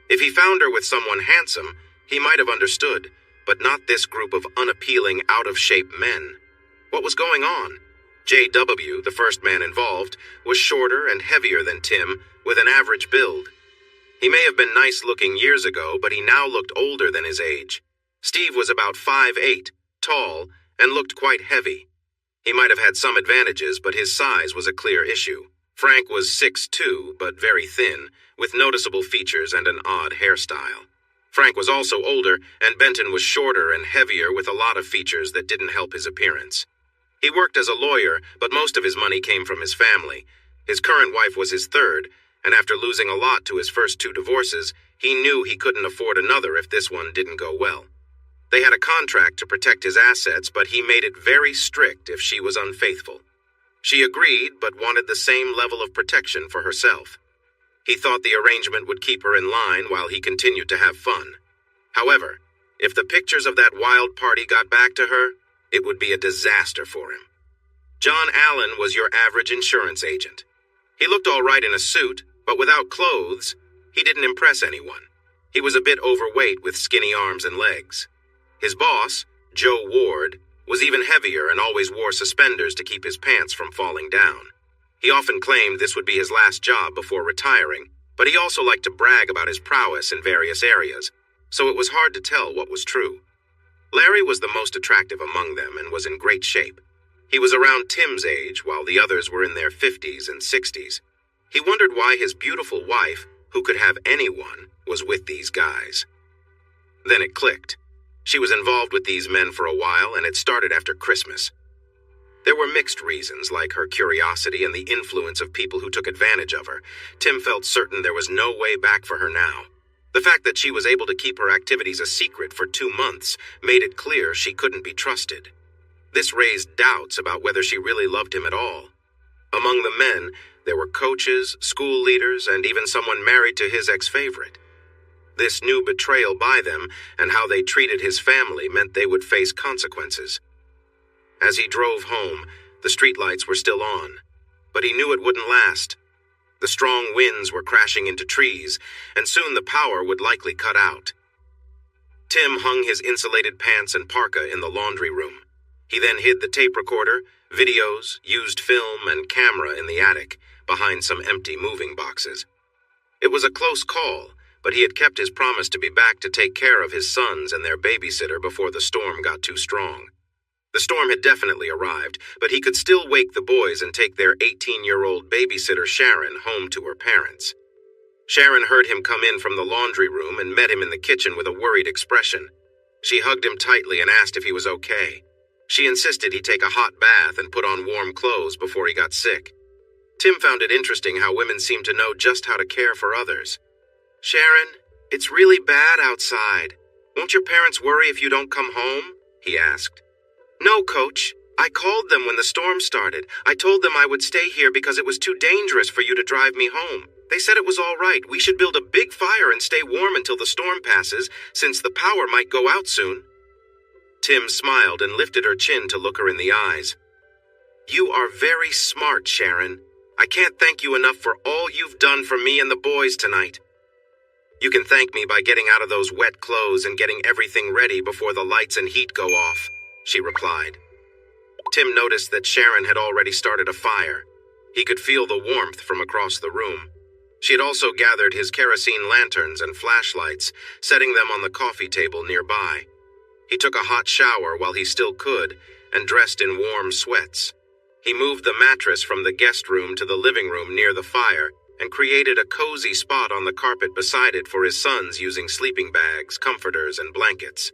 Speaker 1: If he found her with someone handsome, he might have understood, but not this group of unappealing, out-of-shape men. What was going on? J.W., the first man involved, was shorter and heavier than Tim, with an average build. He may have been nice-looking years ago, but he now looked older than his age. Steve was about 5'8", tall, and looked quite heavy. He might have had some advantages, but his size was a clear issue. Frank was 6'2", but very thin, with noticeable features and an odd hairstyle. Frank was also older, and Benton was shorter and heavier with a lot of features that didn't help his appearance. He worked as a lawyer, but most of his money came from his family. His current wife was his third, and after losing a lot to his first 2 divorces, he knew he couldn't afford another if this one didn't go well. They had a contract to protect his assets, but he made it very strict if she was unfaithful. She agreed, but wanted the same level of protection for herself. He thought the arrangement would keep her in line while he continued to have fun. However, if the pictures of that wild party got back to her, it would be a disaster for him. John Allen was your average insurance agent. He looked all right in a suit, but without clothes, he didn't impress anyone. He was a bit overweight with skinny arms and legs. His boss, Joe Ward, was even heavier and always wore suspenders to keep his pants from falling down. He often claimed this would be his last job before retiring, but he also liked to brag about his prowess in various areas, so it was hard to tell what was true. Larry was the most attractive among them and was in great shape. He was around Tim's age, while the others were in their 50s and 60s. He wondered why his beautiful wife, who could have anyone, was with these guys. Then it clicked. She was involved with these men for a while, and it started after Christmas. There were mixed reasons, like her curiosity and the influence of people who took advantage of her. Tim felt certain there was no way back for her now. The fact that she was able to keep her activities a secret for 2 months made it clear she couldn't be trusted. This raised doubts about whether she really loved him at all. Among the men, there were coaches, school leaders, and even someone married to his ex-favorite. This new betrayal by them and how they treated his family meant they would face consequences. As he drove home, the streetlights were still on, but he knew it wouldn't last. The strong winds were crashing into trees, and soon the power would likely cut out. Tim hung his insulated pants and parka in the laundry room. He then hid the tape recorder, videos, used film, and camera in the attic, behind some empty moving boxes. It was a close call, but he had kept his promise to be back to take care of his sons and their babysitter before the storm got too strong. The storm had definitely arrived, but he could still wake the boys and take their 18-year-old babysitter Sharon home to her parents. Sharon heard him come in from the laundry room and met him in the kitchen with a worried expression. She hugged him tightly and asked if he was okay. She insisted he take a hot bath and put on warm clothes before he got sick. Tim found it interesting how women seemed to know just how to care for others. "Sharon, it's really bad outside. Won't your parents worry if you don't come home?" he asked. "No, Coach. I called them when the storm started. I told them I would stay here because it was too dangerous for you to drive me home. They said it was all right. We should build a big fire and stay warm until the storm passes, since the power might go out soon." Tim smiled and lifted her chin to look her in the eyes. "You are very smart, Sharon. I can't thank you enough for all you've done for me and the boys tonight." "You can thank me by getting out of those wet clothes and getting everything ready before the lights and heat go off," she replied. Tim noticed that Sharon had already started a fire. He could feel the warmth from across the room. She had also gathered his kerosene lanterns and flashlights, setting them on the coffee table nearby. He took a hot shower while he still could and dressed in warm sweats. He moved the mattress from the guest room to the living room near the fire and created a cozy spot on the carpet beside it for his sons using sleeping bags, comforters, and blankets.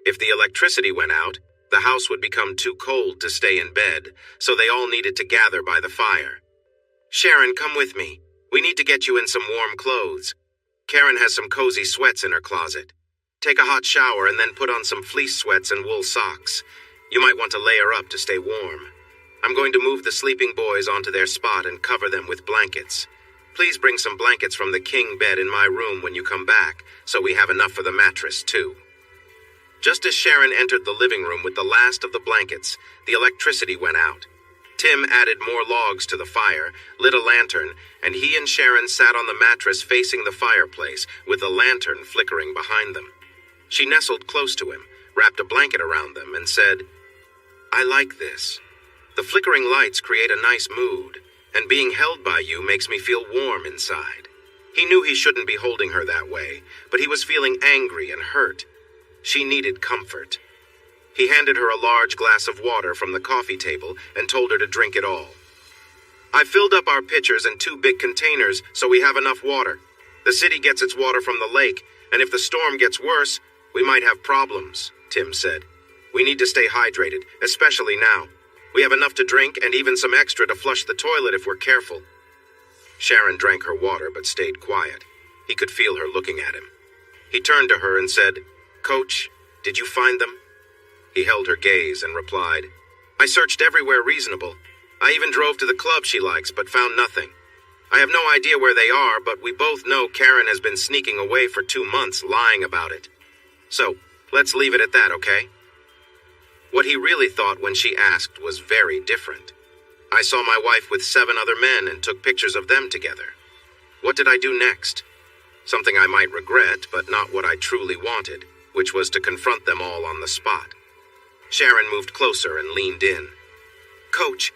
Speaker 1: If the electricity went out, the house would become too cold to stay in bed, so they all needed to gather by the fire. "Sharon, come with me. We need to get you in some warm clothes. Karen has some cozy sweats in her closet. Take a hot shower and then put on some fleece sweats and wool socks. You might want to layer up to stay warm. I'm going to move the sleeping boys onto their spot and cover them with blankets. Please bring some blankets from the king bed in my room when you come back, so we have enough for the mattress, too." Just as Sharon entered the living room with the last of the blankets, the electricity went out. Tim added more logs to the fire, lit a lantern, and he and Sharon sat on the mattress facing the fireplace, with the lantern flickering behind them. She nestled close to him, wrapped a blanket around them, and said, "I like this. The flickering lights create a nice mood, and being held by you makes me feel warm inside." He knew he shouldn't be holding her that way, but he was feeling angry and hurt. She needed comfort. He handed her a large glass of water from the coffee table and told her to drink it all. "I filled up our pitchers in 2 big containers so we have enough water. The city gets its water from the lake, and if the storm gets worse, we might have problems," Tim said. "We need to stay hydrated, especially now. We have enough to drink and even some extra to flush the toilet if we're careful." Sharon drank her water but stayed quiet. He could feel her looking at him. He turned to her and said, "Coach, did you find them?" He held her gaze and replied, "I searched everywhere reasonable. I even drove to the club she likes, but found nothing. I have no idea where they are, but we both know Karen has been sneaking away for 2 months, lying about it. So, let's leave it at that, okay?" What he really thought when she asked was very different. "I saw my wife with 7 other men and took pictures of them together. What did I do next? Something I might regret, but not what I truly wanted, which was to confront them all on the spot." Sharon moved closer and leaned in. "Coach,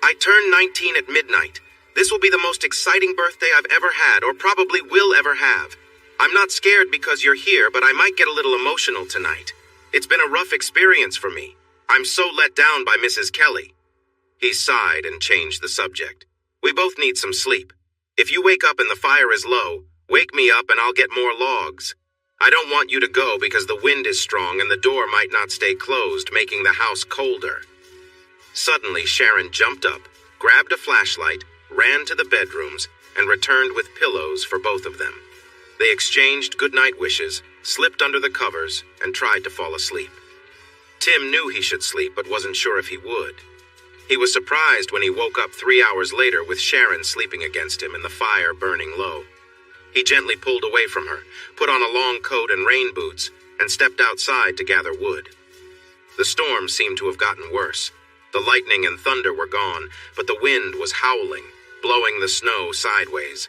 Speaker 1: I turned 19 at midnight. This will be the most exciting birthday I've ever had, or probably will ever have. I'm not scared because you're here, but I might get a little emotional tonight. It's been a rough experience for me. I'm so let down by Mrs. Kelly." He sighed and changed the subject. "We both need some sleep. If you wake up and the fire is low, wake me up and I'll get more logs. I don't want you to go because the wind is strong and the door might not stay closed, making the house colder." Suddenly, Sharon jumped up, grabbed a flashlight, ran to the bedrooms, and returned with pillows for both of them. They exchanged goodnight wishes, slipped under the covers, and tried to fall asleep. Tim knew he should sleep but wasn't sure if he would. He was surprised when he woke up 3 hours later with Sharon sleeping against him and the fire burning low. He gently pulled away from her, put on a long coat and rain boots, and stepped outside to gather wood. The storm seemed to have gotten worse. The lightning and thunder were gone, but the wind was howling, blowing the snow sideways.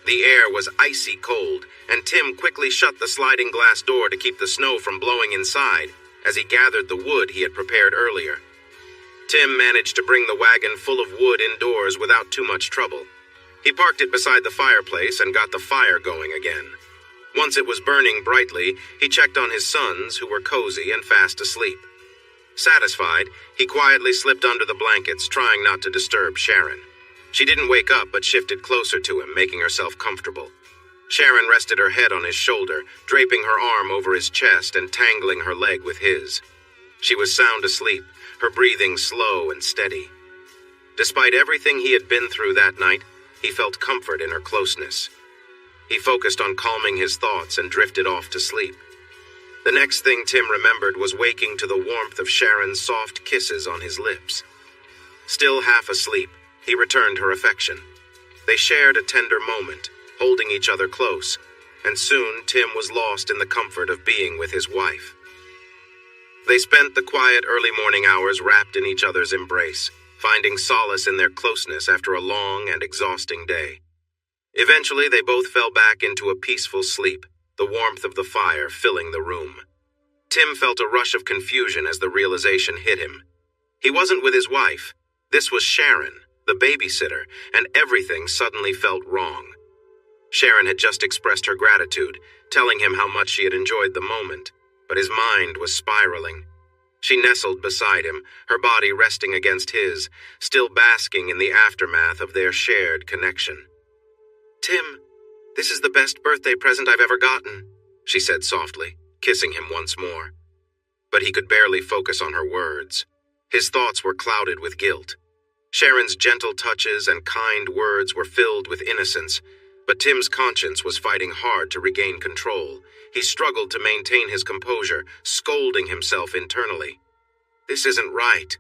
Speaker 1: The air was icy cold, and Tim quickly shut the sliding glass door to keep the snow from blowing inside as he gathered the wood he had prepared earlier. Tim managed to bring the wagon full of wood indoors without too much trouble. He parked it beside the fireplace and got the fire going again. Once it was burning brightly, he checked on his sons, who were cozy and fast asleep. Satisfied, he quietly slipped under the blankets, trying not to disturb Sharon. She didn't wake up but shifted closer to him, making herself comfortable. Sharon rested her head on his shoulder, draping her arm over his chest and tangling her leg with his. She was sound asleep, her breathing slow and steady. Despite everything he had been through that night, he felt comfort in her closeness. He focused on calming his thoughts and drifted off to sleep. The next thing Tim remembered was waking to the warmth of Sharon's soft kisses on his lips. Still half asleep, he returned her affection. They shared a tender moment, holding each other close, and soon Tim was lost in the comfort of being with his wife. They spent the quiet early morning hours wrapped in each other's embrace, finding solace in their closeness after a long and exhausting day. Eventually, they both fell back into a peaceful sleep, the warmth of the fire filling the room. Tim felt a rush of confusion as the realization hit him. He wasn't with his wife. This was Sharon, the babysitter, and everything suddenly felt wrong. Sharon had just expressed her gratitude, telling him how much she had enjoyed the moment, but his mind was spiraling. She nestled beside him, her body resting against his, still basking in the aftermath of their shared connection. "Tim, this is the best birthday present I've ever gotten," she said softly, kissing him once more. but he could barely focus on her words. His thoughts were clouded with guilt. Sharon's gentle touches and kind words were filled with innocence, but Tim's conscience was fighting hard to regain control. He struggled to maintain his composure, scolding himself internally. This isn't right.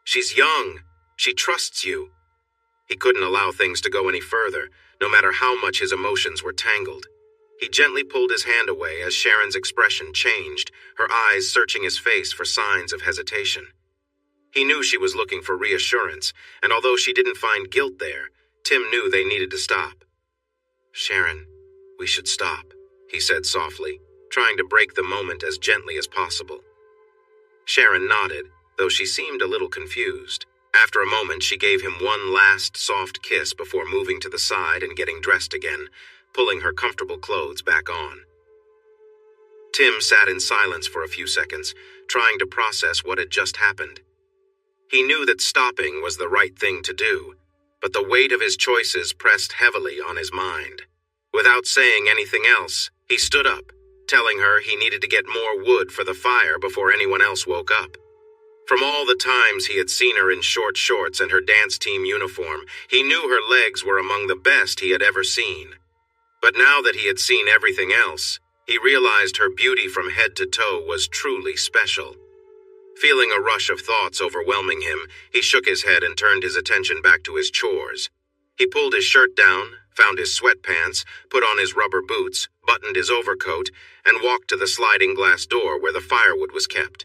Speaker 1: She's young. She trusts you. He couldn't allow things to go any further, no matter how much his emotions were tangled. He gently pulled his hand away as Sharon's expression changed, her eyes searching his face for signs of hesitation. He knew she was looking for reassurance, and although she didn't find guilt there, Tim knew they needed to stop. "Sharon, we should stop," he said softly, trying to break the moment as gently as possible. Sharon nodded, though she seemed a little confused. After a moment, she gave him one last soft kiss before moving to the side and getting dressed again, pulling her comfortable clothes back on. Tim sat in silence for a few seconds, trying to process what had just happened. He knew that stopping was the right thing to do, but the weight of his choices pressed heavily on his mind. Without saying anything else, he stood up, telling her he needed to get more wood for the fire before anyone else woke up. From all the times he had seen her in short shorts and her dance team uniform, he knew her legs were among the best he had ever seen. But now that he had seen everything else, he realized her beauty from head to toe was truly special. Feeling a rush of thoughts overwhelming him, he shook his head and turned his attention back to his chores. He pulled his shirt down, found his sweatpants, put on his rubber boots, buttoned his overcoat, and walked to the sliding glass door where the firewood was kept.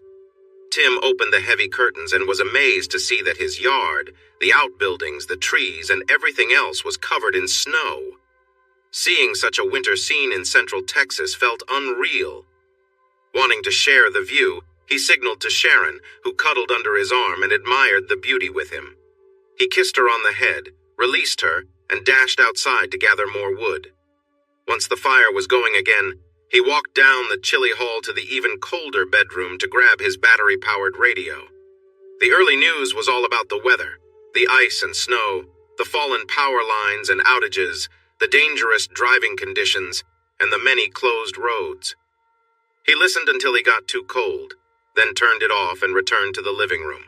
Speaker 1: Tim opened the heavy curtains and was amazed to see that his yard, the outbuildings, the trees, and everything else was covered in snow. Seeing such a winter scene in central Texas felt unreal. Wanting to share the view, he signaled to Sharon, who cuddled under his arm and admired the beauty with him. He kissed her on the head, released her, and dashed outside to gather more wood. Once the fire was going again, he walked down the chilly hall to the even colder bedroom to grab his battery-powered radio. The early news was all about the weather, the ice and snow, the fallen power lines and outages, the dangerous driving conditions, and the many closed roads. He listened until he got too cold, then turned it off and returned to the living room.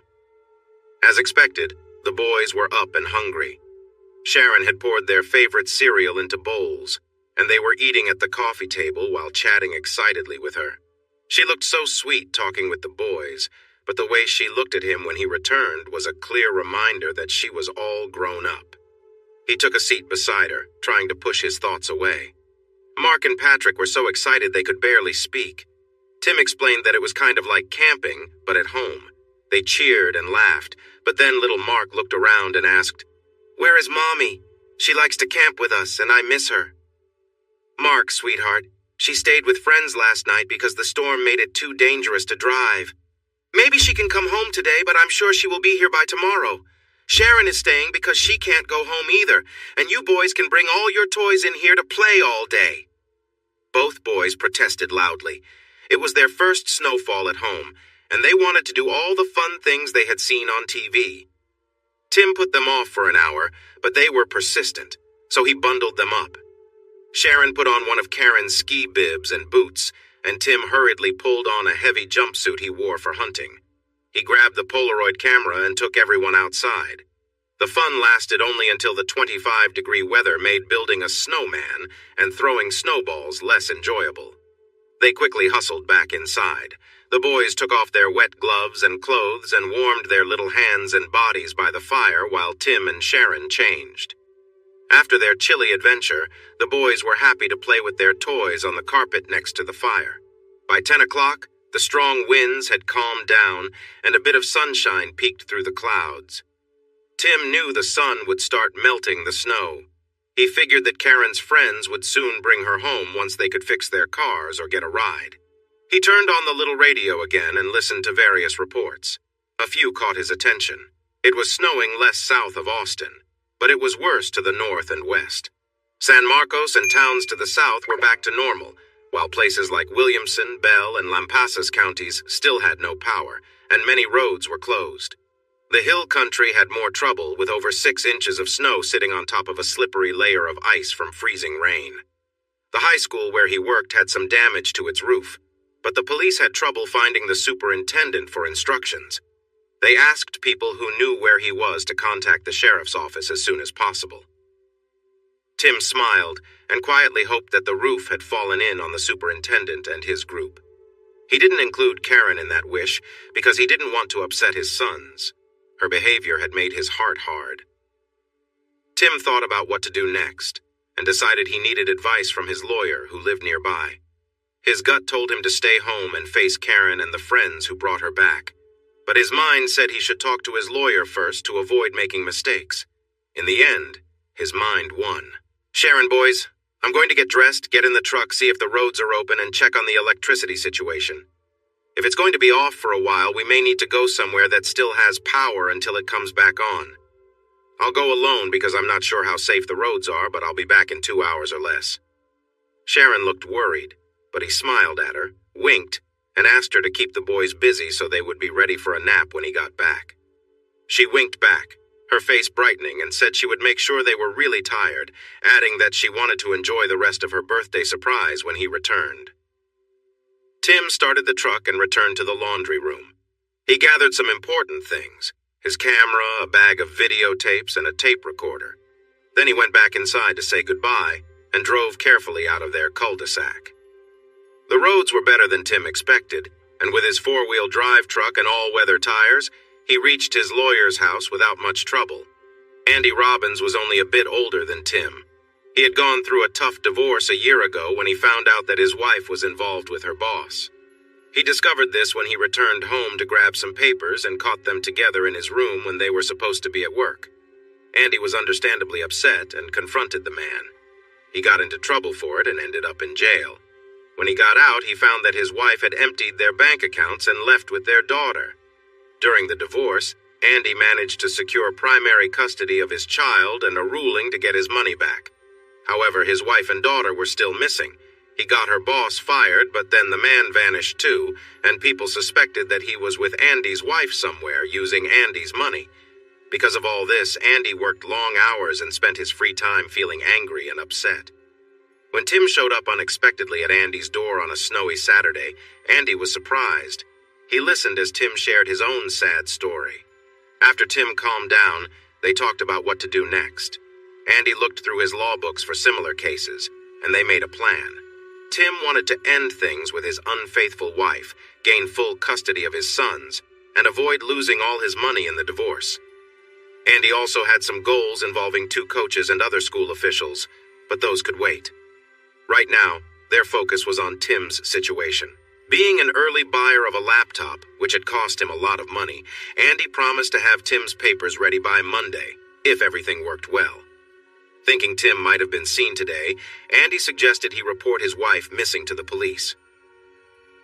Speaker 1: As expected, the boys were up and hungry. Sharon had poured their favorite cereal into bowls, and they were eating at the coffee table while chatting excitedly with her. She looked so sweet talking with the boys, but the way she looked at him when he returned was a clear reminder that she was all grown up. He took a seat beside her, trying to push his thoughts away. Mark and Patrick were so excited they could barely speak. Tim explained that it was kind of like camping, but at home. They cheered and laughed, but then little Mark looked around and asked, "Where is Mommy? She likes to camp with us, and I miss her." "Mark, sweetheart, she stayed with friends last night because the storm made it too dangerous to drive. Maybe she can come home today, but I'm sure she will be here by tomorrow. Sharon is staying because she can't go home either, and you boys can bring all your toys in here to play all day." Both boys protested loudly. It was their first snowfall at home, and they wanted to do all the fun things they had seen on TV. Tim put them off for an hour, but they were persistent, so he bundled them up. Sharon put on one of Karen's ski bibs and boots, and Tim hurriedly pulled on a heavy jumpsuit he wore for hunting. He grabbed the Polaroid camera and took everyone outside. The fun lasted only until the 25-degree weather made building a snowman and throwing snowballs less enjoyable. They quickly hustled back inside. The boys took off their wet gloves and clothes and warmed their little hands and bodies by the fire while Tim and Sharon changed. After their chilly adventure, the boys were happy to play with their toys on the carpet next to the fire. By 10 o'clock, the strong winds had calmed down and a bit of sunshine peeked through the clouds. Tim knew the sun would start melting the snow. He figured that Karen's friends would soon bring her home once they could fix their cars or get a ride. He turned on the little radio again and listened to various reports. A few caught his attention. It was snowing less south of Austin, but it was worse to the north and west. San Marcos and towns to the south were back to normal, while places like Williamson, Bell, and Lampasas counties still had no power, and many roads were closed. The hill country had more trouble, with over 6 inches of snow sitting on top of a slippery layer of ice from freezing rain. The high school where he worked had some damage to its roof. but the police had trouble finding the superintendent for instructions. They asked people who knew where he was to contact the sheriff's office as soon as possible. Tim smiled and quietly hoped that the roof had fallen in on the superintendent and his group. He didn't include Karen in that wish because he didn't want to upset his sons. Her behavior had made his heart hard. Tim thought about what to do next and decided he needed advice from his lawyer who lived nearby. His gut told him to stay home and face Karen and the friends who brought her back, but his mind said he should talk to his lawyer first to avoid making mistakes. In the end, his mind won. "Sharon, boys, I'm going to get dressed, get in the truck, see if the roads are open, and check on the electricity situation. If it's going to be off for a while, we may need to go somewhere that still has power until it comes back on. I'll go alone because I'm not sure how safe the roads are, but I'll be back in 2 hours or less." Sharon looked worried, but he smiled at her, winked, and asked her to keep the boys busy so they would be ready for a nap when he got back. She winked back, her face brightening, and said she would make sure they were really tired, adding that she wanted to enjoy the rest of her birthday surprise when he returned. Tim started the truck and returned to the laundry room. He gathered some important things: his camera, a bag of videotapes, and a tape recorder. Then he went back inside to say goodbye and drove carefully out of their cul-de-sac. The roads were better than Tim expected, and with his four-wheel drive truck and all-weather tires, he reached his lawyer's house without much trouble. Andy Robbins was only a bit older than Tim. He had gone through a tough divorce a year ago when he found out that his wife was involved with her boss. He discovered this when he returned home to grab some papers and caught them together in his room when they were supposed to be at work. Andy was understandably upset and confronted the man. He got into trouble for it and ended up in jail. When he got out, he found that his wife had emptied their bank accounts and left with their daughter. During the divorce, Andy managed to secure primary custody of his child and a ruling to get his money back. However, his wife and daughter were still missing. He got her boss fired, but then the man vanished too, and people suspected that he was with Andy's wife somewhere, using Andy's money. Because of all this, Andy worked long hours and spent his free time feeling angry and upset. When Tim showed up unexpectedly at Andy's door on a snowy Saturday, Andy was surprised. He listened as Tim shared his own sad story. After Tim calmed down, they talked about what to do next. Andy looked through his law books for similar cases, and they made a plan. Tim wanted to end things with his unfaithful wife, gain full custody of his sons, and avoid losing all his money in the divorce. Andy also had some goals involving 2 coaches and other school officials, but those could wait. Right now, their focus was on Tim's situation. Being an early buyer of a laptop, which had cost him a lot of money, Andy promised to have Tim's papers ready by Monday, if everything worked well. Thinking Tim might have been seen today, Andy suggested he report his wife missing to the police.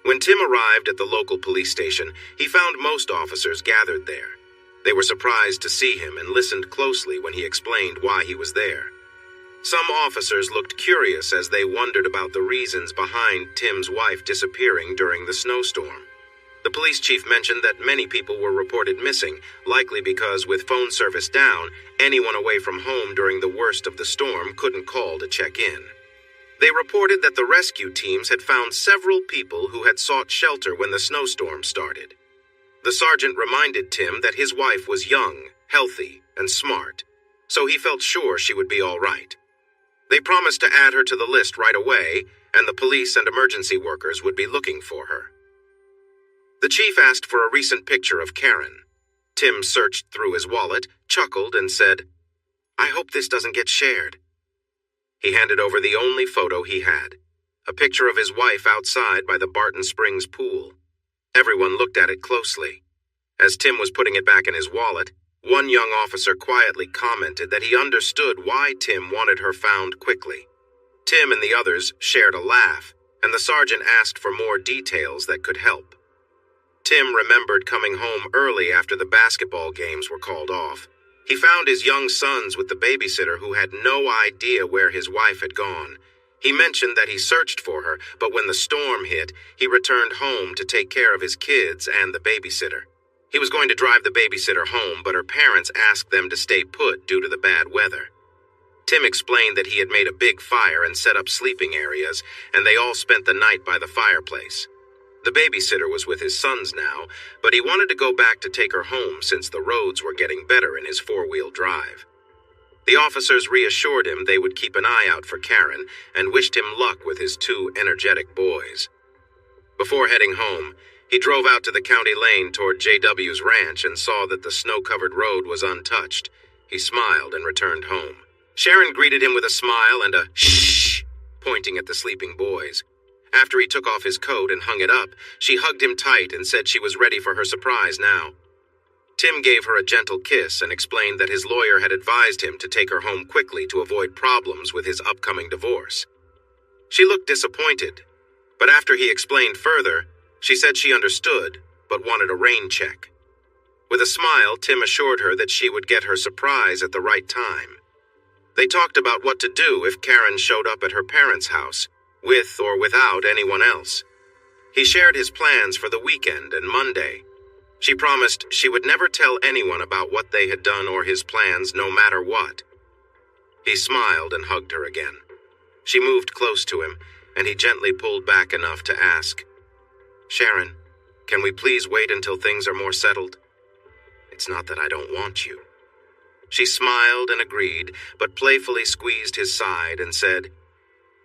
Speaker 1: When Tim arrived at the local police station, he found most officers gathered there. They were surprised to see him and listened closely when he explained why he was there. Some officers looked curious as they wondered about the reasons behind Tim's wife disappearing during the snowstorm. The police chief mentioned that many people were reported missing, likely because with phone service down, anyone away from home during the worst of the storm couldn't call to check in. They reported that the rescue teams had found several people who had sought shelter when the snowstorm started. The sergeant reminded Tim that his wife was young, healthy, and smart, so he felt sure she would be all right. They promised to add her to the list right away, and the police and emergency workers would be looking for her. The chief asked for a recent picture of Karen. Tim searched through his wallet, chuckled, and said, "I hope this doesn't get shared." He handed over the only photo he had, a picture of his wife outside by the Barton Springs pool. Everyone looked at it closely. As Tim was putting it back in his wallet, one young officer quietly commented that he understood why Tim wanted her found quickly. Tim and the others shared a laugh, and the sergeant asked for more details that could help. Tim remembered coming home early after the basketball games were called off. He found his young sons with the babysitter who had no idea where his wife had gone. He mentioned that he searched for her, but when the storm hit, he returned home to take care of his kids and the babysitter. He was going to drive the babysitter home, but her parents asked them to stay put due to the bad weather. Tim explained that he had made a big fire and set up sleeping areas, and they all spent the night by the fireplace. The babysitter was with his sons now, but he wanted to go back to take her home since the roads were getting better in his four-wheel drive. The officers reassured him they would keep an eye out for Karen and wished him luck with his two energetic boys. Before heading home, he drove out to the county lane toward JW's ranch and saw that the snow-covered road was untouched. He smiled and returned home. Sharon greeted him with a smile and a shh, pointing at the sleeping boys. After he took off his coat and hung it up, she hugged him tight and said she was ready for her surprise now. Tim gave her a gentle kiss and explained that his lawyer had advised him to take her home quickly to avoid problems with his upcoming divorce. She looked disappointed, but after he explained further, she said she understood, but wanted a rain check. With a smile, Tim assured her that she would get her surprise at the right time. They talked about what to do if Karen showed up at her parents' house, with or without anyone else. He shared his plans for the weekend and Monday. She promised she would never tell anyone about what they had done or his plans, no matter what. He smiled and hugged her again. She moved close to him, and he gently pulled back enough to ask, "Sharon, can we please wait until things are more settled? It's not that I don't want you." She smiled and agreed, but playfully squeezed his side and said,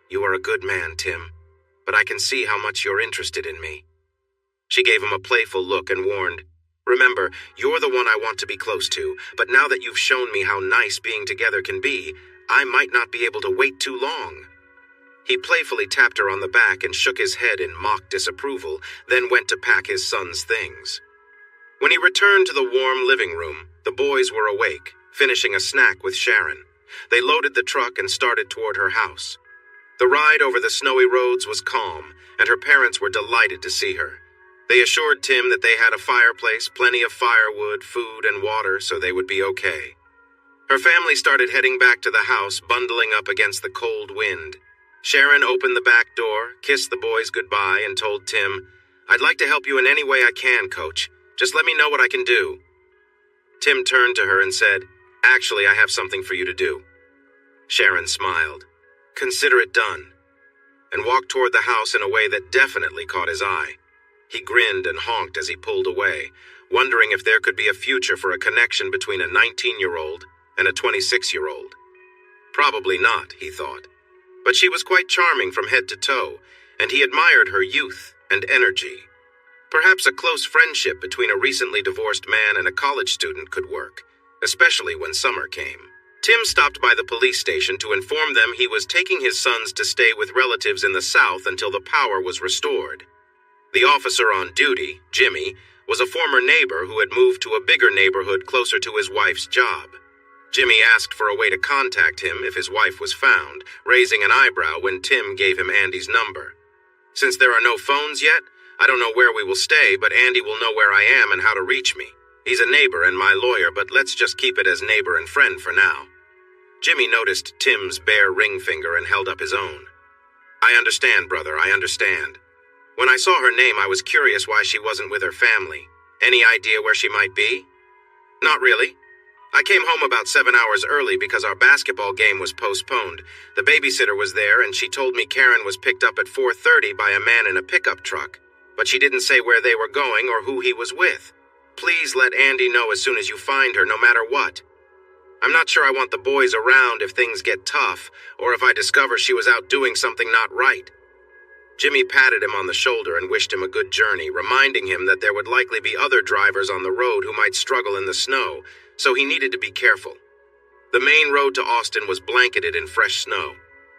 Speaker 1: "You are a good man, Tim, but I can see how much you're interested in me." She gave him a playful look and warned, "Remember, you're the one I want to be close to, but now that you've shown me how nice being together can be, I might not be able to wait too long." He playfully tapped her on the back and shook his head in mock disapproval, then went to pack his son's things. When he returned to the warm living room, the boys were awake, finishing a snack with Sharon. They loaded the truck and started toward her house. The ride over the snowy roads was calm, and her parents were delighted to see her. They assured Tim that they had a fireplace, plenty of firewood, food, and water, so they would be okay. Her family started heading back to the house, bundling up against the cold wind. Sharon opened the back door, kissed the boys goodbye, and told Tim, "I'd like to help you in any way I can, Coach. Just let me know what I can do." Tim turned to her and said, "Actually, I have something for you to do." Sharon smiled. "Consider it done," and walked toward the house in a way that definitely caught his eye. He grinned and honked as he pulled away, wondering if there could be a future for a connection between a 19-year-old and a 26-year-old. Probably not, he thought. But she was quite charming from head to toe, and he admired her youth and energy. Perhaps a close friendship between a recently divorced man and a college student could work, especially when summer came. Tim stopped by the police station to inform them he was taking his sons to stay with relatives in the South until the power was restored. The officer on duty, Jimmy, was a former neighbor who had moved to a bigger neighborhood closer to his wife's job. Jimmy asked for a way to contact him if his wife was found, raising an eyebrow when Tim gave him Andy's number. "Since there are no phones yet, I don't know where we will stay, but Andy will know where I am and how to reach me. He's a neighbor and my lawyer, but let's just keep it as neighbor and friend for now." Jimmy noticed Tim's bare ring finger and held up his own. "I understand, brother, I understand. When I saw her name, I was curious why she wasn't with her family. Any idea where she might be?" "Not really. I came home about 7 hours early because our basketball game was postponed. The babysitter was there, and she told me Karen was picked up at 4:30 by a man in a pickup truck, but she didn't say where they were going or who he was with. Please let Andy know as soon as you find her, no matter what. I'm not sure I want the boys around if things get tough, or if I discover she was out doing something not right." Jimmy patted him on the shoulder and wished him a good journey, reminding him that there would likely be other drivers on the road who might struggle in the snow, so he needed to be careful. The main road to Austin was blanketed in fresh snow.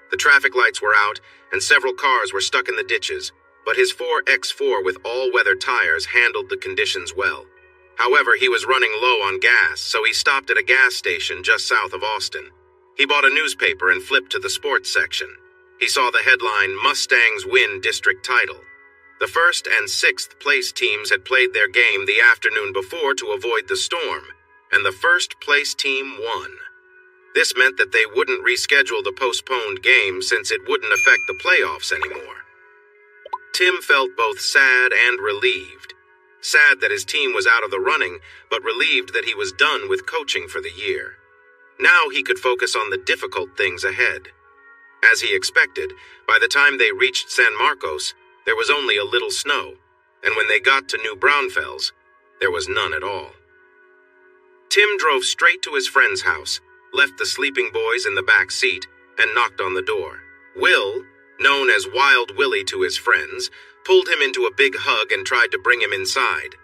Speaker 1: The traffic lights were out, and several cars were stuck in the ditches, but his 4X4 with all-weather tires handled the conditions well. However, he was running low on gas, so he stopped at a gas station just south of Austin. He bought a newspaper and flipped to the sports section. He saw the headline, "Mustangs Win District Title." The first and sixth place teams had played their game the afternoon before to avoid the storm, and the first place team won. This meant that they wouldn't reschedule the postponed game since it wouldn't affect the playoffs anymore. Tim felt both sad and relieved. Sad that his team was out of the running, but relieved that he was done with coaching for the year. Now he could focus on the difficult things ahead. As he expected, by the time they reached San Marcos, there was only a little snow, and when they got to New Braunfels, there was none at all. Tim drove straight to his friend's house, left the sleeping boys in the back seat, and knocked on the door. Will, known as Wild Willie to his friends, pulled him into a big hug and tried to bring him inside.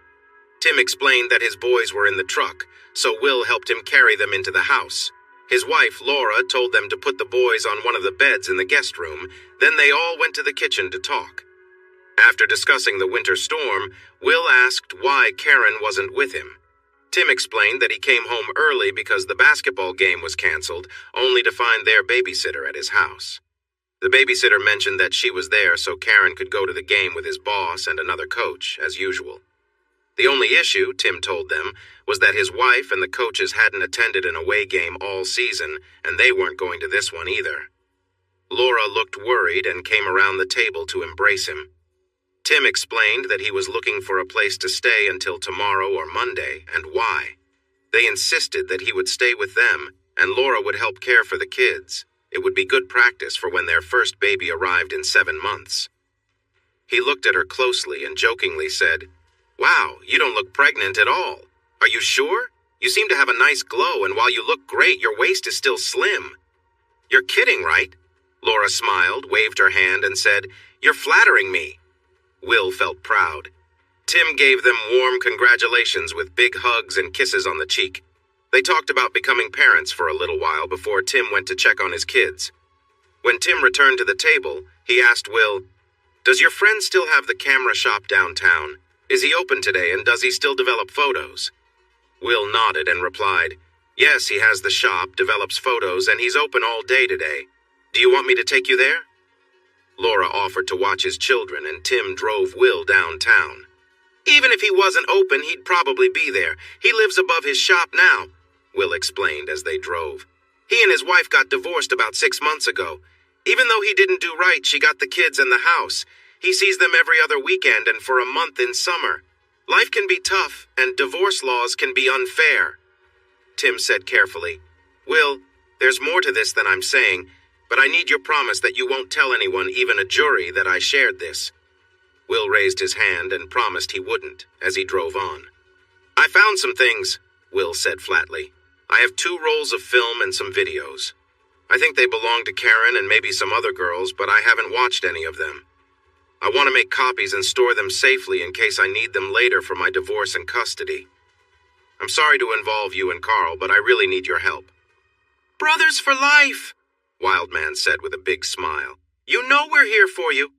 Speaker 1: Tim explained that his boys were in the truck, so Will helped him carry them into the house. His wife, Laura, told them to put the boys on one of the beds in the guest room, then they all went to the kitchen to talk. After discussing the winter storm, Will asked why Karen wasn't with him. Tim explained that he came home early because the basketball game was canceled, only to find their babysitter at his house. The babysitter mentioned that she was there so Karen could go to the game with his boss and another coach, as usual. The only issue, Tim told them, was that his wife and the coaches hadn't attended an away game all season, and they weren't going to this one either. Laura looked worried and came around the table to embrace him. Tim explained that he was looking for a place to stay until tomorrow or Monday, and why. They insisted that he would stay with them, and Laura would help care for the kids. It would be good practice for when their first baby arrived in 7 months. He looked at her closely and jokingly said, "Wow, you don't look pregnant at all. Are you sure? You seem to have a nice glow, and while you look great, your waist is still slim." "You're kidding, right?" Laura smiled, waved her hand, and said, "You're flattering me." Will felt proud. Tim gave them warm congratulations with big hugs and kisses on the cheek. They talked about becoming parents for a little while before Tim went to check on his kids. When Tim returned to the table, he asked Will, "Does your friend still have the camera shop downtown? Is he open today, and does he still develop photos?" Will nodded and replied, "Yes, he has the shop, develops photos, and he's open all day today. Do you want me to take you there?" Laura offered to watch his children, and Tim drove Will downtown. "Even if he wasn't open, he'd probably be there. He lives above his shop now," Will explained as they drove. "He and his wife got divorced about 6 months ago. Even though he didn't do right, she got the kids and the house. He sees them every other weekend and for a month in summer. Life can be tough, and divorce laws can be unfair." Tim said carefully, "Will, there's more to this than I'm saying, but I need your promise that you won't tell anyone, even a jury, that I shared this." Will raised his hand and promised he wouldn't as he drove on. "I found some things," Will said flatly. "I have 2 rolls of film and some videos. I think they belong to Karen and maybe some other girls, but I haven't watched any of them. I want to make copies and store them safely in case I need them later for my divorce and custody. I'm sorry to involve you and Carl, but I really need your help." "Brothers for life," Wildman said with a big smile. "You know we're here for you."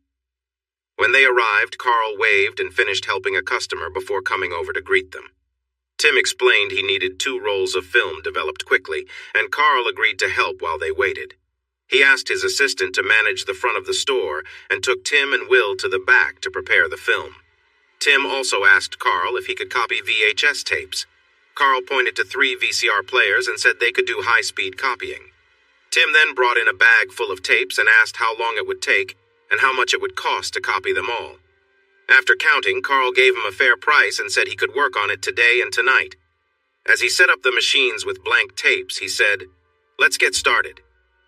Speaker 1: When they arrived, Carl waved and finished helping a customer before coming over to greet them. Tim explained he needed 2 rolls of film developed quickly, and Carl agreed to help while they waited. He asked his assistant to manage the front of the store and took Tim and Will to the back to prepare the film. Tim also asked Carl if he could copy VHS tapes. Carl pointed to 3 VCR players and said they could do high-speed copying. Tim then brought in a bag full of tapes and asked how long it would take and how much it would cost to copy them all. After counting, Carl gave him a fair price and said he could work on it today and tonight. As he set up the machines with blank tapes, he said, "Let's get started.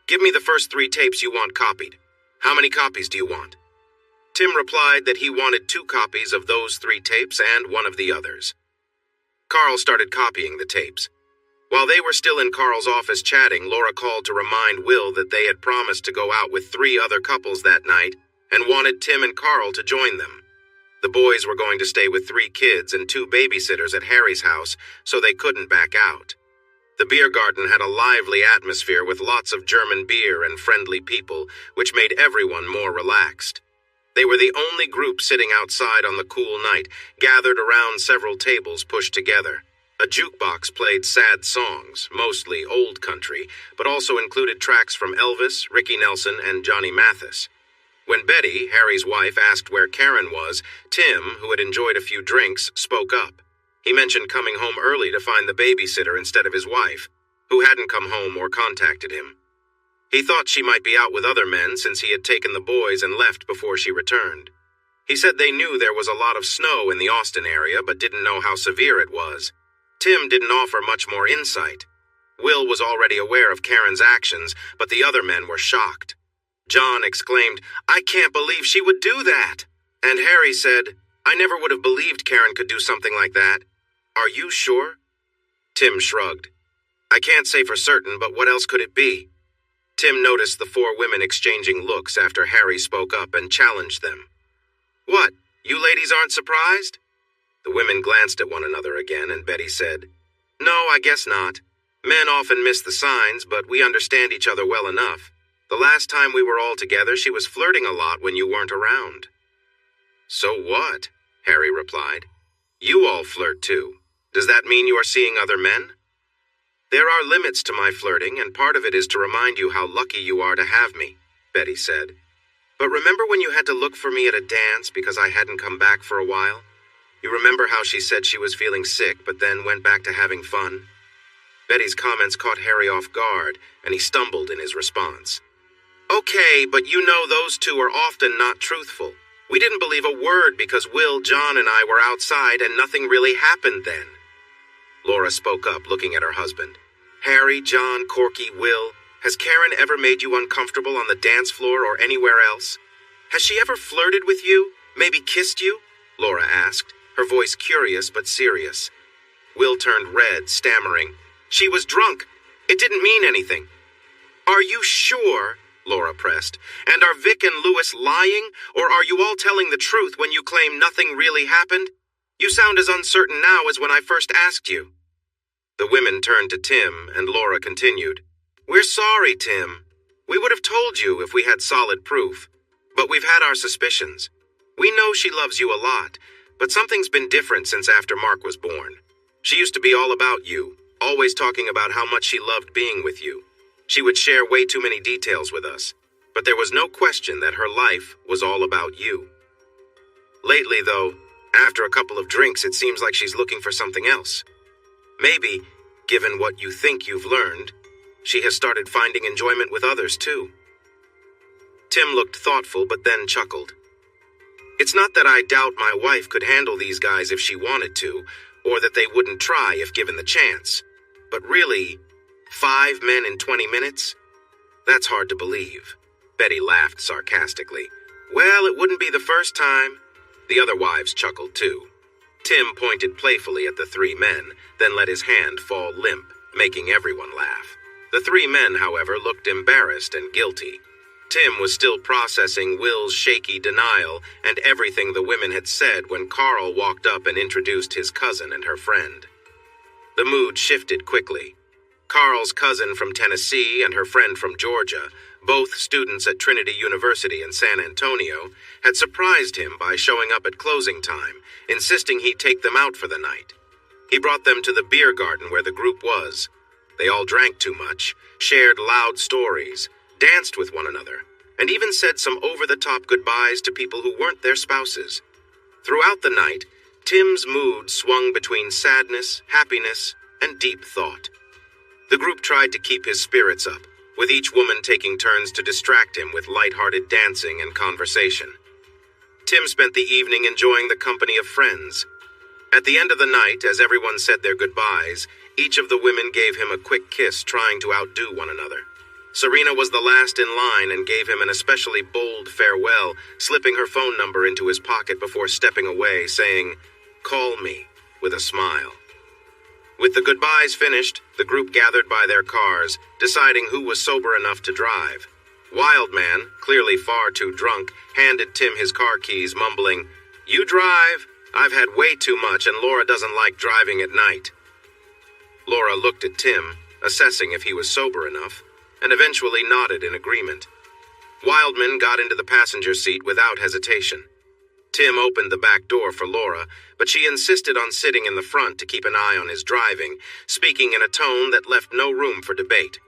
Speaker 1: Give me the first 3 tapes you want copied. How many copies do you want?" Tim replied that he wanted 2 copies of those 3 tapes and 1 of the others. Carl started copying the tapes. While they were still in Carl's office chatting, Laura called to remind Will that they had promised to go out with 3 other couples that night and wanted Tim and Carl to join them. The boys were going to stay with 3 kids and 2 babysitters at Harry's house, so they couldn't back out. The beer garden had a lively atmosphere with lots of German beer and friendly people, which made everyone more relaxed. They were the only group sitting outside on the cool night, gathered around several tables pushed together. A jukebox played sad songs, mostly old country, but also included tracks from Elvis, Ricky Nelson, and Johnny Mathis. When Betty, Harry's wife, asked where Karen was, Tim, who had enjoyed a few drinks, spoke up. He mentioned coming home early to find the babysitter instead of his wife, who hadn't come home or contacted him. He thought she might be out with other men since he had taken the boys and left before she returned. He said they knew there was a lot of snow in the Austin area but didn't know how severe it was. Tim didn't offer much more insight. Will was already aware of Karen's actions, but the other men were shocked. John exclaimed, "I can't believe she would do that!" And Harry said, I never would have believed Karen could do something like that. Are you sure? Tim shrugged. I can't say for certain, but what else could it be? Tim noticed the four women exchanging looks after Harry spoke up and challenged them. What, you ladies aren't surprised? The women glanced at one another again, and Betty said, No, I guess not. Men often miss the signs, but we understand each other well enough. The last time we were all together, she was flirting a lot when you weren't around. So what? Harry replied. You all flirt too. Does that mean you are seeing other men? There are limits to my flirting, and part of it is to remind you how lucky you are to have me, Betty said. But remember when you had to look for me at a dance because I hadn't come back for a while? You remember how she said she was feeling sick, but then went back to having fun? Betty's comments caught Harry off guard, and he stumbled in his response. Okay, but you know those two are often not truthful. We didn't believe a word because Will, John, and I were outside and nothing really happened then. Laura spoke up, looking at her husband. Harry, John, Corky, Will, has Karen ever made you uncomfortable on the dance floor or anywhere else? Has she ever flirted with you? Maybe kissed you? Laura asked, her voice curious but serious. Will turned red, stammering. She was drunk. It didn't mean anything. Are you sure? Laura pressed. And are Vic and Louis lying, or are you all telling the truth when you claim nothing really happened? You sound as uncertain now as when I first asked you. The women turned to Tim, and Laura continued. We're sorry, Tim. We would have told you if we had solid proof, but we've had our suspicions. We know she loves you a lot, but something's been different since after Mark was born. She used to be all about you, always talking about how much she loved being with you. She would share way too many details with us, but there was no question that her life was all about you. Lately, though, after a couple of drinks, it seems like she's looking for something else. Maybe, given what you think you've learned, she has started finding enjoyment with others, too. Tim looked thoughtful, but then chuckled. It's not that I doubt my wife could handle these guys if she wanted to, or that they wouldn't try if given the chance. But really, 5 men in 20 minutes? That's hard to believe. Betty laughed sarcastically. Well, it wouldn't be the first time. The other wives chuckled, too. Tim pointed playfully at the 3 men, then let his hand fall limp, making everyone laugh. The 3 men, however, looked embarrassed and guilty. Tim was still processing Will's shaky denial and everything the women had said when Carl walked up and introduced his cousin and her friend. The mood shifted quickly. Carl's cousin from Tennessee and her friend from Georgia, both students at Trinity University in San Antonio, had surprised him by showing up at closing time, insisting he take them out for the night. He brought them to the beer garden where the group was. They all drank too much, shared loud stories, danced with one another, and even said some over-the-top goodbyes to people who weren't their spouses. Throughout the night, Tim's mood swung between sadness, happiness, and deep thought. The group tried to keep his spirits up, with each woman taking turns to distract him with light-hearted dancing and conversation. Tim spent the evening enjoying the company of friends. At the end of the night, as everyone said their goodbyes, each of the women gave him a quick kiss, trying to outdo one another. Serena was the last in line and gave him an especially bold farewell, slipping her phone number into his pocket before stepping away, saying, "Call me," with a smile. With the goodbyes finished, the group gathered by their cars, deciding who was sober enough to drive. Wildman, clearly far too drunk, handed Tim his car keys, mumbling, "You drive. I've had way too much, and Laura doesn't like driving at night." Laura looked at Tim, assessing if he was sober enough, and eventually nodded in agreement. Wildman got into the passenger seat without hesitation. Tim opened the back door for Laura, but she insisted on sitting in the front to keep an eye on his driving, speaking in a tone that left no room for debate.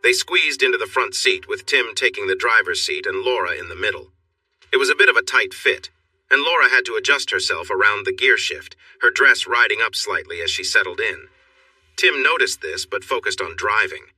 Speaker 1: They squeezed into the front seat, with Tim taking the driver's seat and Laura in the middle. It was a bit of a tight fit, and Laura had to adjust herself around the gear shift, her dress riding up slightly as she settled in. Tim noticed this, but focused on driving.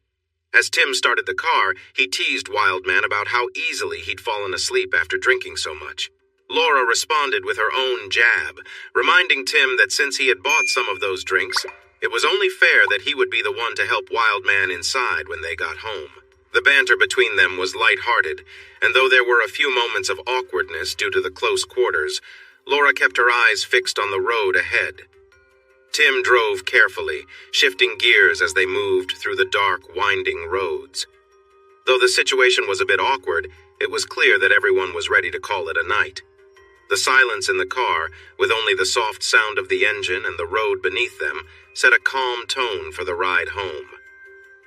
Speaker 1: As Tim started the car, he teased Wildman about how easily he'd fallen asleep after drinking so much. Laura responded with her own jab, reminding Tim that since he had bought some of those drinks, it was only fair that he would be the one to help Wildman inside when they got home. The banter between them was light-hearted, and though there were a few moments of awkwardness due to the close quarters, Laura kept her eyes fixed on the road ahead. Tim drove carefully, shifting gears as they moved through the dark, winding roads. Though the situation was a bit awkward, it was clear that everyone was ready to call it a night. The silence in the car, with only the soft sound of the engine and the road beneath them, set a calm tone for the ride home.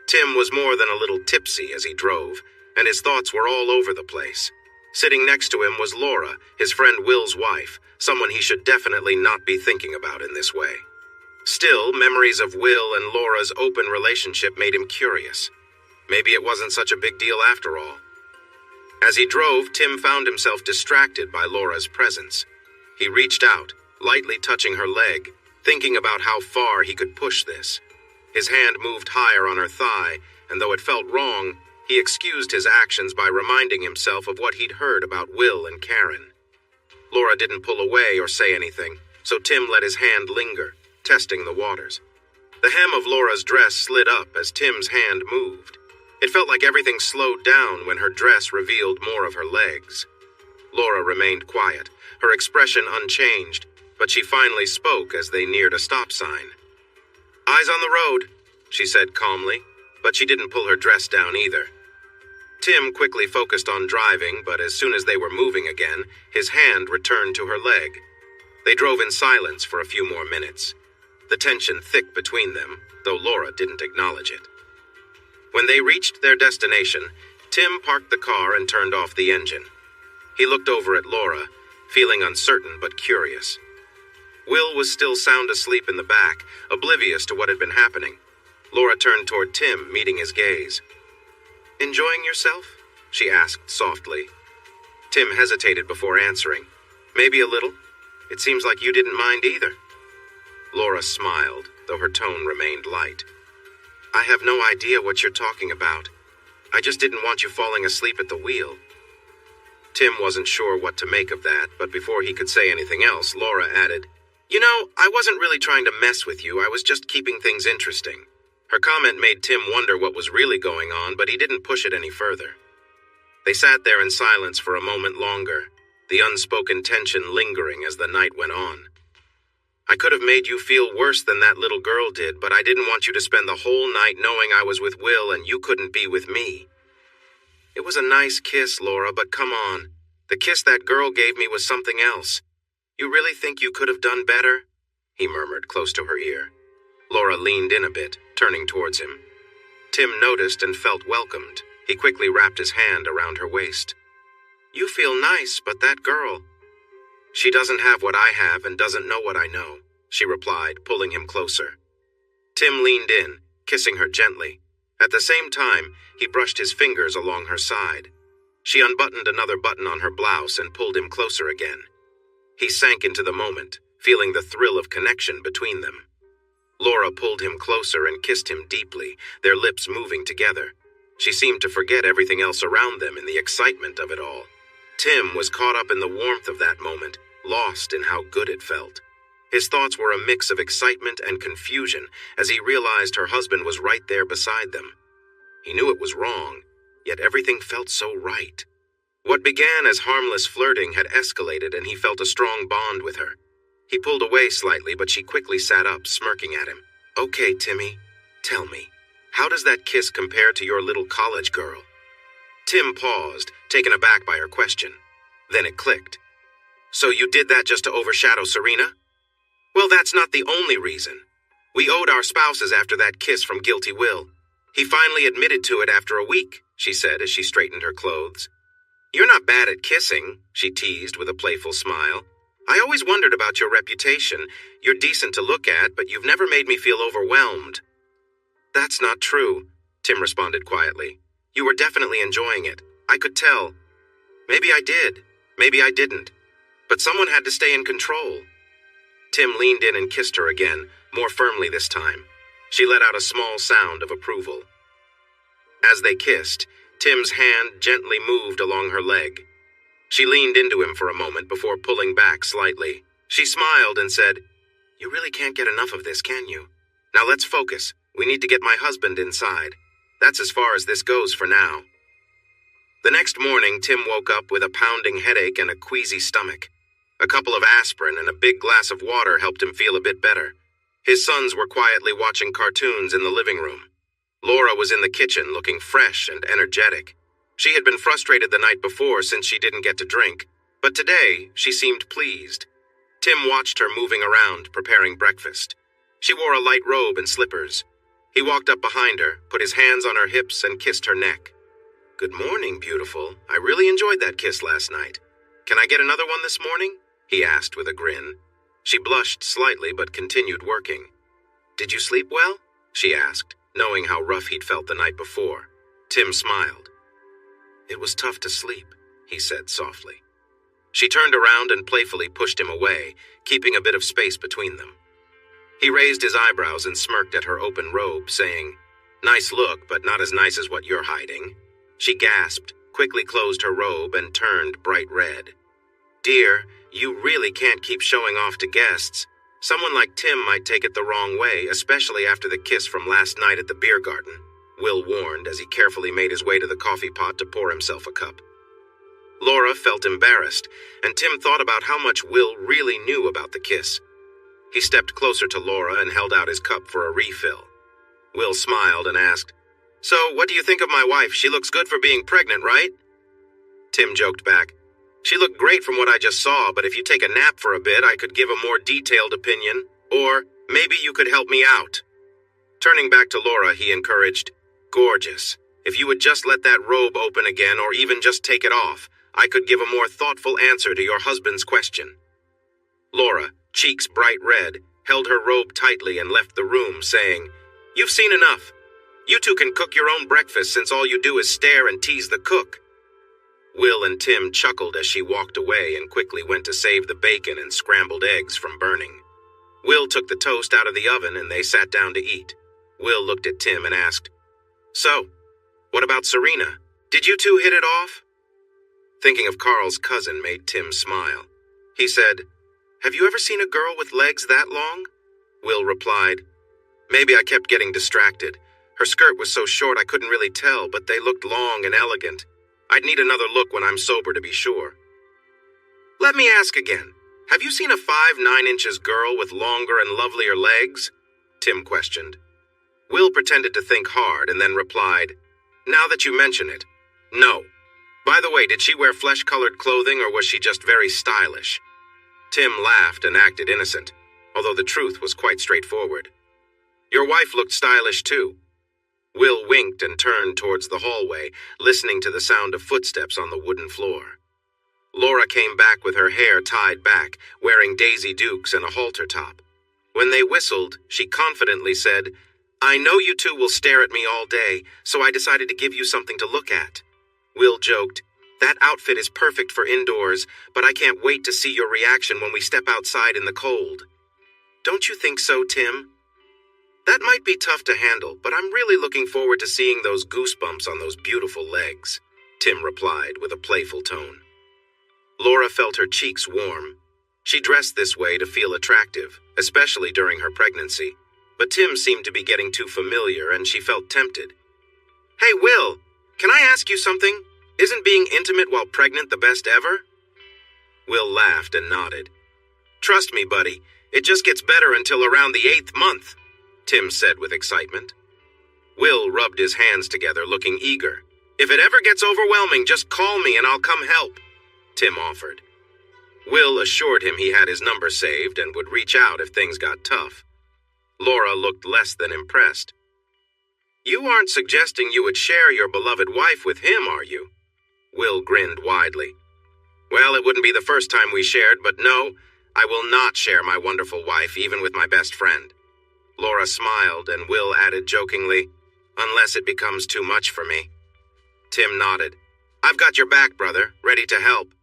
Speaker 1: Tim was more than a little tipsy as he drove, and his thoughts were all over the place. Sitting next to him was Laura, his friend Will's wife, someone he should definitely not be thinking about in this way. Still, memories of Will and Laura's open relationship made him curious. Maybe it wasn't such a big deal after all. As he drove, Tim found himself distracted by Laura's presence. He reached out, lightly touching her leg, thinking about how far he could push this. His hand moved higher on her thigh, and though it felt wrong, he excused his actions by reminding himself of what he'd heard about Will and Karen. Laura didn't pull away or say anything, so Tim let his hand linger, testing the waters. The hem of Laura's dress slid up as Tim's hand moved. It felt like everything slowed down when her dress revealed more of her legs. Laura remained quiet, her expression unchanged, but she finally spoke as they neared a stop sign. "Eyes on the road," she said calmly, but she didn't pull her dress down either. Tim quickly focused on driving, but as soon as they were moving again, his hand returned to her leg. They drove in silence for a few more minutes, the tension thick between them, though Laura didn't acknowledge it. When they reached their destination, Tim parked the car and turned off the engine. He looked over at Laura, feeling uncertain but curious. Will was still sound asleep in the back, oblivious to what had been happening. Laura turned toward Tim, meeting his gaze. "Enjoying yourself?" she asked softly. Tim hesitated before answering. "Maybe a little. It seems like you didn't mind either." Laura smiled, though her tone remained light. "I have no idea what you're talking about. I just didn't want you falling asleep at the wheel." Tim wasn't sure what to make of that, but before he could say anything else, Laura added, "You know, I wasn't really trying to mess with you, I was just keeping things interesting." Her comment made Tim wonder what was really going on, but he didn't push it any further. They sat there in silence for a moment longer, the unspoken tension lingering as the night went on. "I could have made you feel worse than that little girl did, but I didn't want you to spend the whole night knowing I was with Will and you couldn't be with me." "It was a nice kiss, Laura, but come on. The kiss that girl gave me was something else. You really think you could have done better?" he murmured close to her ear. Laura leaned in a bit, turning towards him. Tim noticed and felt welcomed. He quickly wrapped his hand around her waist. "You feel nice, but that girl—" "She doesn't have what I have and doesn't know what I know," she replied, pulling him closer. Tim leaned in, kissing her gently. At the same time, he brushed his fingers along her side. She unbuttoned another button on her blouse and pulled him closer again. He sank into the moment, feeling the thrill of connection between them. Laura pulled him closer and kissed him deeply, their lips moving together. She seemed to forget everything else around them in the excitement of it all. Tim was caught up in the warmth of that moment, lost in how good it felt. His thoughts were a mix of excitement and confusion as he realized her husband was right there beside them. He knew it was wrong, yet everything felt so right. What began as harmless flirting had escalated and he felt a strong bond with her. He pulled away slightly, but she quickly sat up, smirking at him. "Okay, Timmy, tell me, how does that kiss compare to your little college girl?" Tim paused, taken aback by her question. Then it clicked. "So you did that just to overshadow Serena?" "Well, that's not the only reason. We owed our spouses after that kiss from Guilty Will. He finally admitted to it after a week," she said as she straightened her clothes. "You're not bad at kissing," she teased with a playful smile. "I always wondered about your reputation. You're decent to look at, but you've never made me feel overwhelmed." "That's not true," Tim responded quietly. "You were definitely enjoying it. I could tell. Maybe I did. Maybe I didn't. But someone had to stay in control." Tim leaned in and kissed her again, more firmly this time. She let out a small sound of approval. As they kissed, Tim's hand gently moved along her leg. She leaned into him for a moment before pulling back slightly. She smiled and said, "You really can't get enough of this, can you? Now let's focus. We need to get my husband inside. That's as far as this goes for now." The next morning, Tim woke up with a pounding headache and a queasy stomach. A couple of aspirin and a big glass of water helped him feel a bit better. His sons were quietly watching cartoons in the living room. Laura was in the kitchen looking fresh and energetic. She had been frustrated the night before since she didn't get to drink, but today she seemed pleased. Tim watched her moving around, preparing breakfast. She wore a light robe and slippers. He walked up behind her, put his hands on her hips, and kissed her neck. "Good morning, beautiful. I really enjoyed that kiss last night. Can I get another one this morning?" he asked with a grin. She blushed slightly but continued working. "Did you sleep well?" she asked, knowing how rough he'd felt the night before. Tim smiled. "It was tough to sleep," he said softly. She turned around and playfully pushed him away, keeping a bit of space between them. He raised his eyebrows and smirked at her open robe, saying, "Nice look, but not as nice as what you're hiding." She gasped, quickly closed her robe, and turned bright red. "Dear, you really can't keep showing off to guests. Someone like Tim might take it the wrong way, especially after the kiss from last night at the beer garden," Will warned as he carefully made his way to the coffee pot to pour himself a cup. Laura felt embarrassed, and Tim thought about how much Will really knew about the kiss. He stepped closer to Laura and held out his cup for a refill. Will smiled and asked, "So, what do you think of my wife? She looks good for being pregnant, right?" Tim joked back, "She looked great from what I just saw, but if you take a nap for a bit, I could give a more detailed opinion, or maybe you could help me out." Turning back to Laura, he encouraged, "Gorgeous. If you would just let that robe open again, or even just take it off, I could give a more thoughtful answer to your husband's question." Laura, cheeks bright red, held her robe tightly and left the room, saying, "You've seen enough. You two can cook your own breakfast since all you do is stare and tease the cook." Will and Tim chuckled as she walked away and quickly went to save the bacon and scrambled eggs from burning. Will took the toast out of the oven and they sat down to eat. Will looked at Tim and asked, "So, what about Serena? Did you two hit it off?" Thinking of Carl's cousin made Tim smile. He said, "Have you ever seen a girl with legs that long?" Will replied, "Maybe I kept getting distracted. Her skirt was so short I couldn't really tell, but they looked long and elegant. I'd need another look when I'm sober to be sure." "Let me ask again. Have you seen a 5'9" girl with longer and lovelier legs?" Tim questioned. Will pretended to think hard and then replied, "Now that you mention it, no. By the way, did she wear flesh-colored clothing or was she just very stylish?" Tim laughed and acted innocent, although the truth was quite straightforward. "Your wife looked stylish too." Will winked and turned towards the hallway, listening to the sound of footsteps on the wooden floor. Laura came back with her hair tied back, wearing Daisy Dukes and a halter top. When they whistled, she confidently said, "I know you two will stare at me all day, so I decided to give you something to look at." Will joked, "That outfit is perfect for indoors, but I can't wait to see your reaction when we step outside in the cold." "Don't you think so, Tim?" "That might be tough to handle, but I'm really looking forward to seeing those goosebumps on those beautiful legs," Tim replied with a playful tone. Laura felt her cheeks warm. She dressed this way to feel attractive, especially during her pregnancy, but Tim seemed to be getting too familiar and she felt tempted. "Hey, Will, can I ask you something? Isn't being intimate while pregnant the best ever?" Will laughed and nodded. "Trust me, buddy, it just gets better until around the 8th month," Tim said with excitement. Will rubbed his hands together, looking eager. "If it ever gets overwhelming, just call me and I'll come help," Tim offered. Will assured him he had his number saved and would reach out if things got tough. Laura looked less than impressed. "You aren't suggesting you would share your beloved wife with him, are you?" Will grinned widely. "Well, it wouldn't be the first time we shared, but no, I will not share my wonderful wife even with my best friend." Laura smiled, and Will added jokingly, "Unless it becomes too much for me." Tim nodded. "I've got your back, brother, ready to help."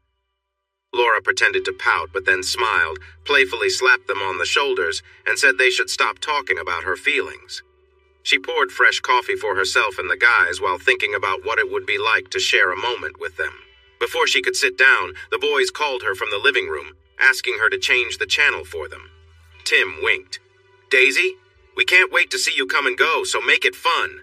Speaker 1: Laura pretended to pout, but then smiled, playfully slapped them on the shoulders, and said they should stop talking about her feelings. She poured fresh coffee for herself and the guys while thinking about what it would be like to share a moment with them. Before she could sit down, the boys called her from the living room, asking her to change the channel for them. Tim winked. "Daisy, we can't wait to see you come and go, so make it fun."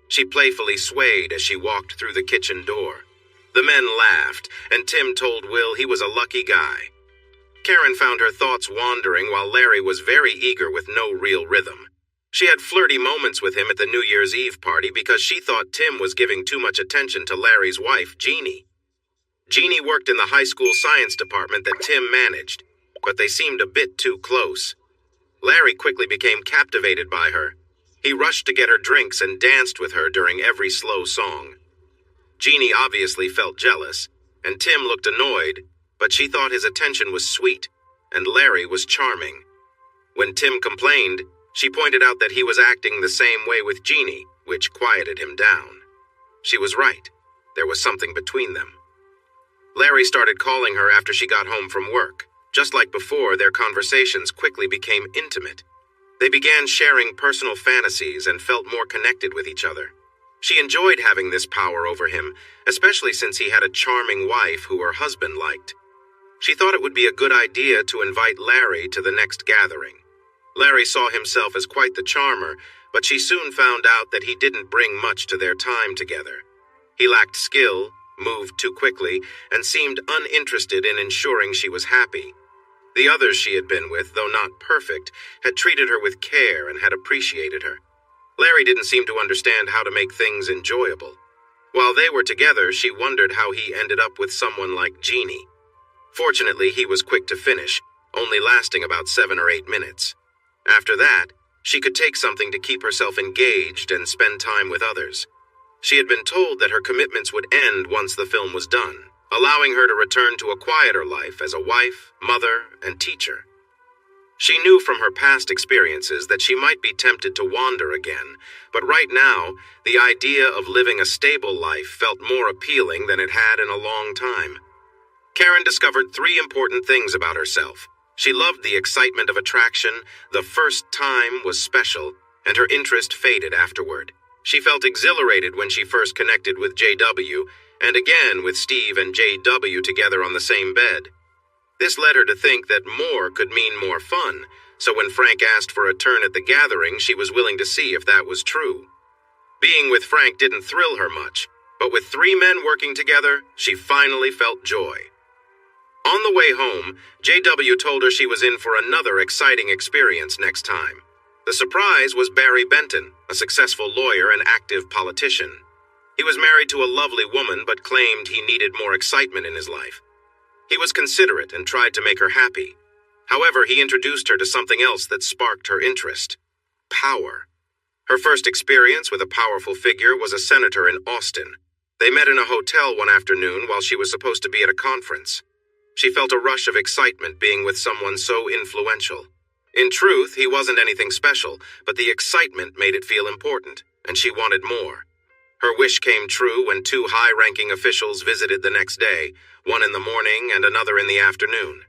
Speaker 1: She playfully swayed as she walked through the kitchen door. The men laughed, and Tim told Will he was a lucky guy. Karen found her thoughts wandering while Larry was very eager with no real rhythm. She had flirty moments with him at the New Year's Eve party because she thought Tim was giving too much attention to Larry's wife, Jeannie. Jeannie worked in the high school science department that Tim managed, but they seemed a bit too close. Larry quickly became captivated by her. He rushed to get her drinks and danced with her during every slow song. Jeannie obviously felt jealous, and Tim looked annoyed, but she thought his attention was sweet, and Larry was charming. When Tim complained, she pointed out that he was acting the same way with Jeannie, which quieted him down. She was right. There was something between them. Larry started calling her after she got home from work. Just like before, their conversations quickly became intimate. They began sharing personal fantasies and felt more connected with each other. She enjoyed having this power over him, especially since he had a charming wife who her husband liked. She thought it would be a good idea to invite Larry to the next gathering. Larry saw himself as quite the charmer, but she soon found out that he didn't bring much to their time together. He lacked skill, moved too quickly, and seemed uninterested in ensuring she was happy. The others she had been with, though not perfect, had treated her with care and had appreciated her. Larry didn't seem to understand how to make things enjoyable. While they were together, she wondered how he ended up with someone like Jeannie. Fortunately, he was quick to finish, only lasting about 7 or 8 minutes. After that, she could take something to keep herself engaged and spend time with others. She had been told that her commitments would end once the film was done, allowing her to return to a quieter life as a wife, mother, and teacher. She knew from her past experiences that she might be tempted to wander again, but right now, the idea of living a stable life felt more appealing than it had in a long time. Karen discovered 3 important things about herself. She loved the excitement of attraction, the first time was special, and her interest faded afterward. She felt exhilarated when she first connected with JW, and again with Steve and JW together on the same bed. This led her to think that more could mean more fun, so when Frank asked for a turn at the gathering, she was willing to see if that was true. Being with Frank didn't thrill her much, but with 3 men working together, she finally felt joy. On the way home, JW told her she was in for another exciting experience next time. The surprise was Barry Benton, a successful lawyer and active politician. He was married to a lovely woman but claimed he needed more excitement in his life. He was considerate and tried to make her happy. However, he introduced her to something else that sparked her interest: power. Her first experience with a powerful figure was a senator in Austin. They met in a hotel one afternoon while she was supposed to be at a conference. She felt a rush of excitement being with someone so influential. In truth, he wasn't anything special, but the excitement made it feel important, and she wanted more. Her wish came true when 2 high-ranking officials visited the next day, one in the morning and another in the afternoon.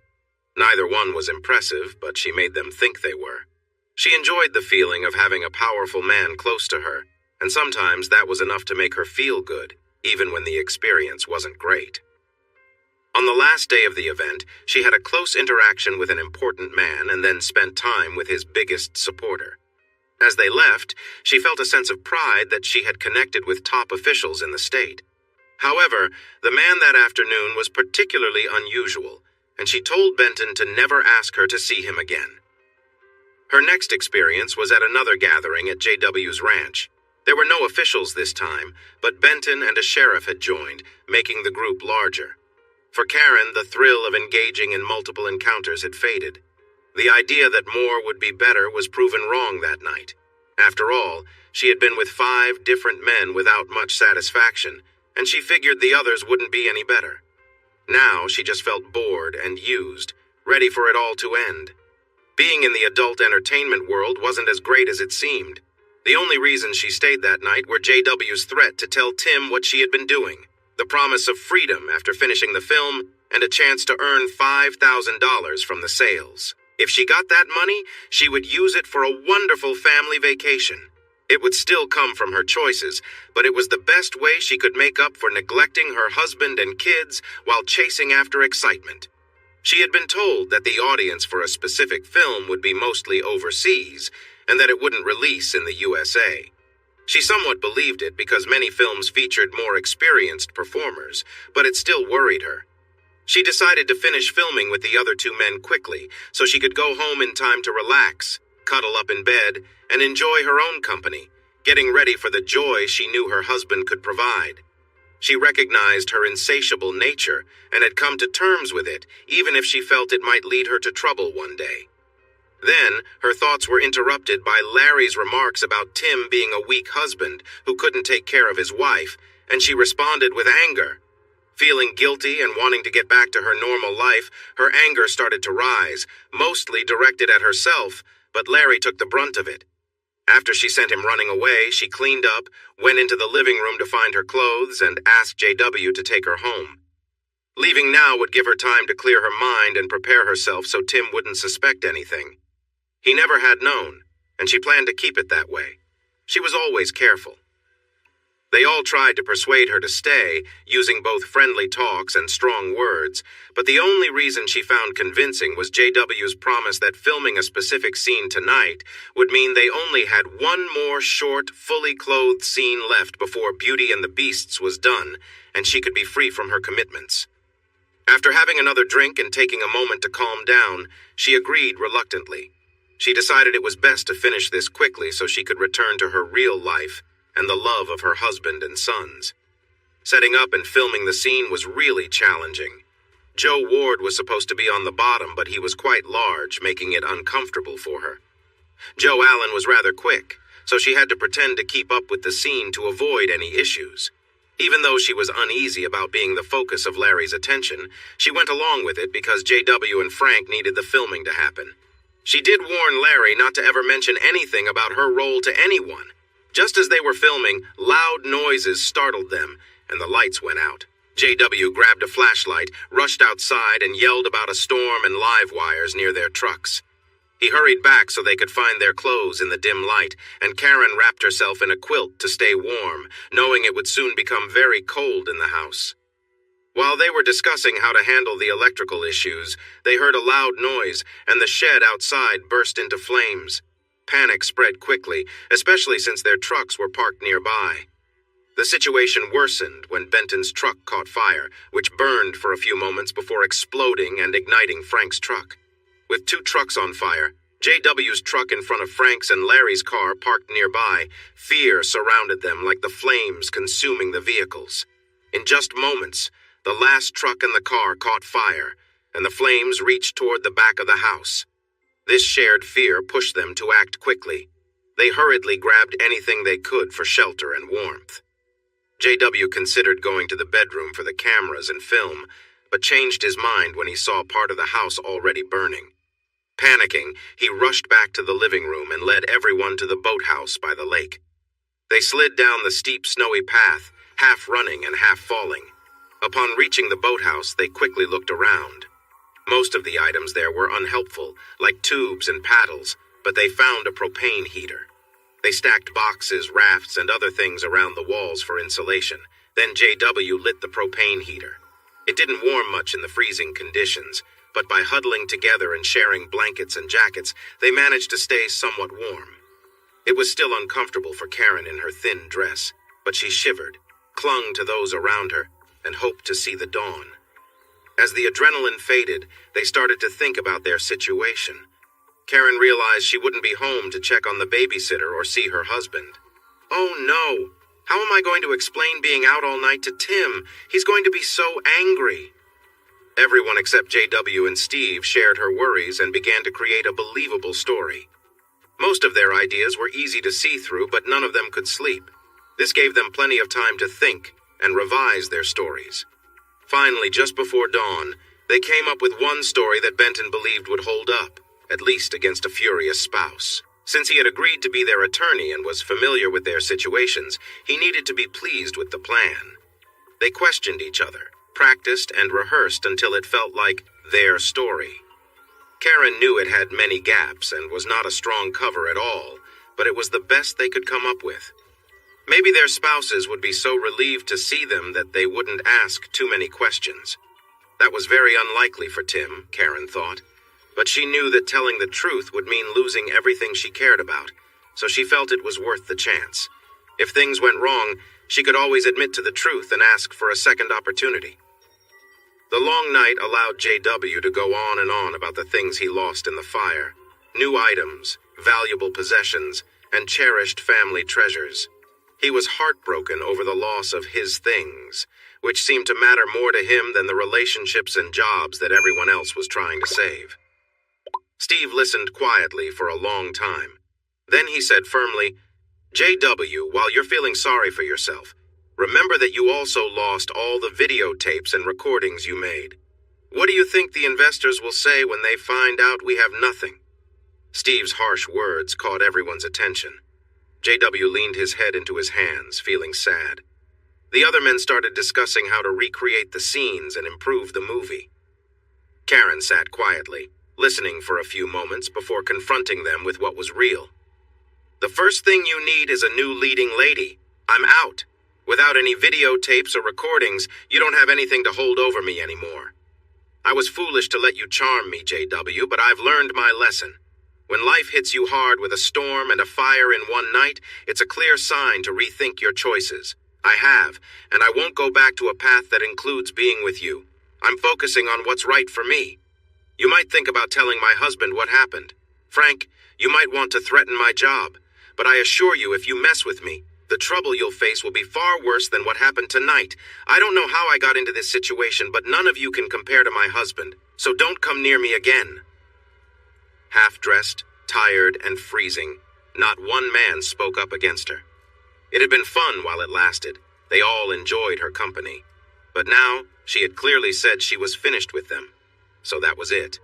Speaker 1: Neither one was impressive, but she made them think they were. She enjoyed the feeling of having a powerful man close to her, and sometimes that was enough to make her feel good, even when the experience wasn't great. On the last day of the event, she had a close interaction with an important man and then spent time with his biggest supporter. As they left, she felt a sense of pride that she had connected with top officials in the state. However, the man that afternoon was particularly unusual, and she told Benton to never ask her to see him again. Her next experience was at another gathering at JW's ranch. There were no officials this time, but Benton and a sheriff had joined, making the group larger. For Karen, the thrill of engaging in multiple encounters had faded. The idea that more would be better was proven wrong that night. After all, she had been with 5 different men without much satisfaction, and she figured the others wouldn't be any better. Now she just felt bored and used, ready for it all to end. Being in the adult entertainment world wasn't as great as it seemed. The only reason she stayed that night were JW's threat to tell Tim what she had been doing, the promise of freedom after finishing the film, and a chance to earn $5,000 from the sales. If she got that money, she would use it for a wonderful family vacation. It would still come from her choices, but it was the best way she could make up for neglecting her husband and kids while chasing after excitement. She had been told that the audience for a specific film would be mostly overseas, and that it wouldn't release in the USA. She somewhat believed it because many films featured more experienced performers, but it still worried her. She decided to finish filming with the other two men quickly so she could go home in time to relax, cuddle up in bed, and enjoy her own company, getting ready for the joy she knew her husband could provide. She recognized her insatiable nature and had come to terms with it, even if she felt it might lead her to trouble one day. Then, her thoughts were interrupted by Larry's remarks about Tim being a weak husband who couldn't take care of his wife, and she responded with anger. Feeling guilty and wanting to get back to her normal life, her anger started to rise, mostly directed at herself, but Larry took the brunt of it. After she sent him running away, she cleaned up, went into the living room to find her clothes, and asked JW to take her home. Leaving now would give her time to clear her mind and prepare herself so Tim wouldn't suspect anything. He never had known, and she planned to keep it that way. She was always careful. They all tried to persuade her to stay, using both friendly talks and strong words, but the only reason she found convincing was JW's promise that filming a specific scene tonight would mean they only had one more short, fully clothed scene left before Beauty and the Beasts was done, and she could be free from her commitments. After having another drink and taking a moment to calm down, she agreed reluctantly. She decided it was best to finish this quickly so she could return to her real life and the love of her husband and sons. Setting up and filming the scene was really challenging. Joe Ward was supposed to be on the bottom, but he was quite large, making it uncomfortable for her. Joe Allen was rather quick, so she had to pretend to keep up with the scene to avoid any issues. Even though she was uneasy about being the focus of Larry's attention, she went along with it because JW and Frank needed the filming to happen. She did warn Larry not to ever mention anything about her role to anyone. Just as they were filming, loud noises startled them, and the lights went out. JW grabbed a flashlight, rushed outside, and yelled about a storm and live wires near their trucks. He hurried back so they could find their clothes in the dim light, and Karen wrapped herself in a quilt to stay warm, knowing it would soon become very cold in the house. While they were discussing how to handle the electrical issues, they heard a loud noise, and the shed outside burst into flames. Panic spread quickly, especially since their trucks were parked nearby. The situation worsened when Benton's truck caught fire, which burned for a few moments before exploding and igniting Frank's truck. With two trucks on fire, JW's truck in front of Frank's and Larry's car parked nearby, fear surrounded them like the flames consuming the vehicles. In just moments, the last truck and the car caught fire, and the flames reached toward the back of the house. This shared fear pushed them to act quickly. They hurriedly grabbed anything they could for shelter and warmth. JW considered going to the bedroom for the cameras and film, but changed his mind when he saw part of the house already burning. Panicking, he rushed back to the living room and led everyone to the boathouse by the lake. They slid down the steep, snowy path, half running and half falling. Upon reaching the boathouse, they quickly looked around. Most of the items there were unhelpful, like tubes and paddles, but they found a propane heater. They stacked boxes, rafts, and other things around the walls for insulation. Then JW lit the propane heater. It didn't warm much in the freezing conditions, but by huddling together and sharing blankets and jackets, they managed to stay somewhat warm. It was still uncomfortable for Karen in her thin dress, but she shivered, clung to those around her, and hoped to see the dawn. As the adrenaline faded, they started to think about their situation. Karen realized she wouldn't be home to check on the babysitter or see her husband. Oh no! How am I going to explain being out all night to Tim? He's going to be so angry. Everyone except JW and Steve shared her worries and began to create a believable story. Most of their ideas were easy to see through, but none of them could sleep. This gave them plenty of time to think and revise their stories. Finally, just before dawn, they came up with one story that Benton believed would hold up, at least against a furious spouse. Since he had agreed to be their attorney and was familiar with their situations, he needed to be pleased with the plan. They questioned each other, practiced and rehearsed until it felt like their story. Karen knew it had many gaps and was not a strong cover at all, but it was the best they could come up with. Maybe their spouses would be so relieved to see them that they wouldn't ask too many questions. That was very unlikely for Tim, Karen thought, but she knew that telling the truth would mean losing everything she cared about, so she felt it was worth the chance. If things went wrong, she could always admit to the truth and ask for a second opportunity. The long night allowed JW to go on and on about the things he lost in the fire. New items, valuable possessions, and cherished family treasures. He was heartbroken over the loss of his things, which seemed to matter more to him than the relationships and jobs that everyone else was trying to save. Steve listened quietly for a long time. Then he said firmly, JW, while you're feeling sorry for yourself, remember that you also lost all the videotapes and recordings you made. What do you think the investors will say when they find out we have nothing? Steve's harsh words caught everyone's attention. JW leaned his head into his hands, feeling sad. The other men started discussing how to recreate the scenes and improve the movie. Karen sat quietly, listening for a few moments before confronting them with what was real. The first thing you need is a new leading lady. I'm out. Without any videotapes or recordings, you don't have anything to hold over me anymore. I was foolish to let you charm me, JW, but I've learned my lesson. When life hits you hard with a storm and a fire in one night, it's a clear sign to rethink your choices. I have, and I won't go back to a path that includes being with you. I'm focusing on what's right for me. You might think about telling my husband what happened. Frank, you might want to threaten my job, but I assure you if you mess with me, the trouble you'll face will be far worse than what happened tonight. I don't know how I got into this situation, but none of you can compare to my husband, so don't come near me again. Half-dressed, tired, and freezing, not one man spoke up against her. It had been fun while it lasted. They all enjoyed her company. But now, she had clearly said she was finished with them. So that was it.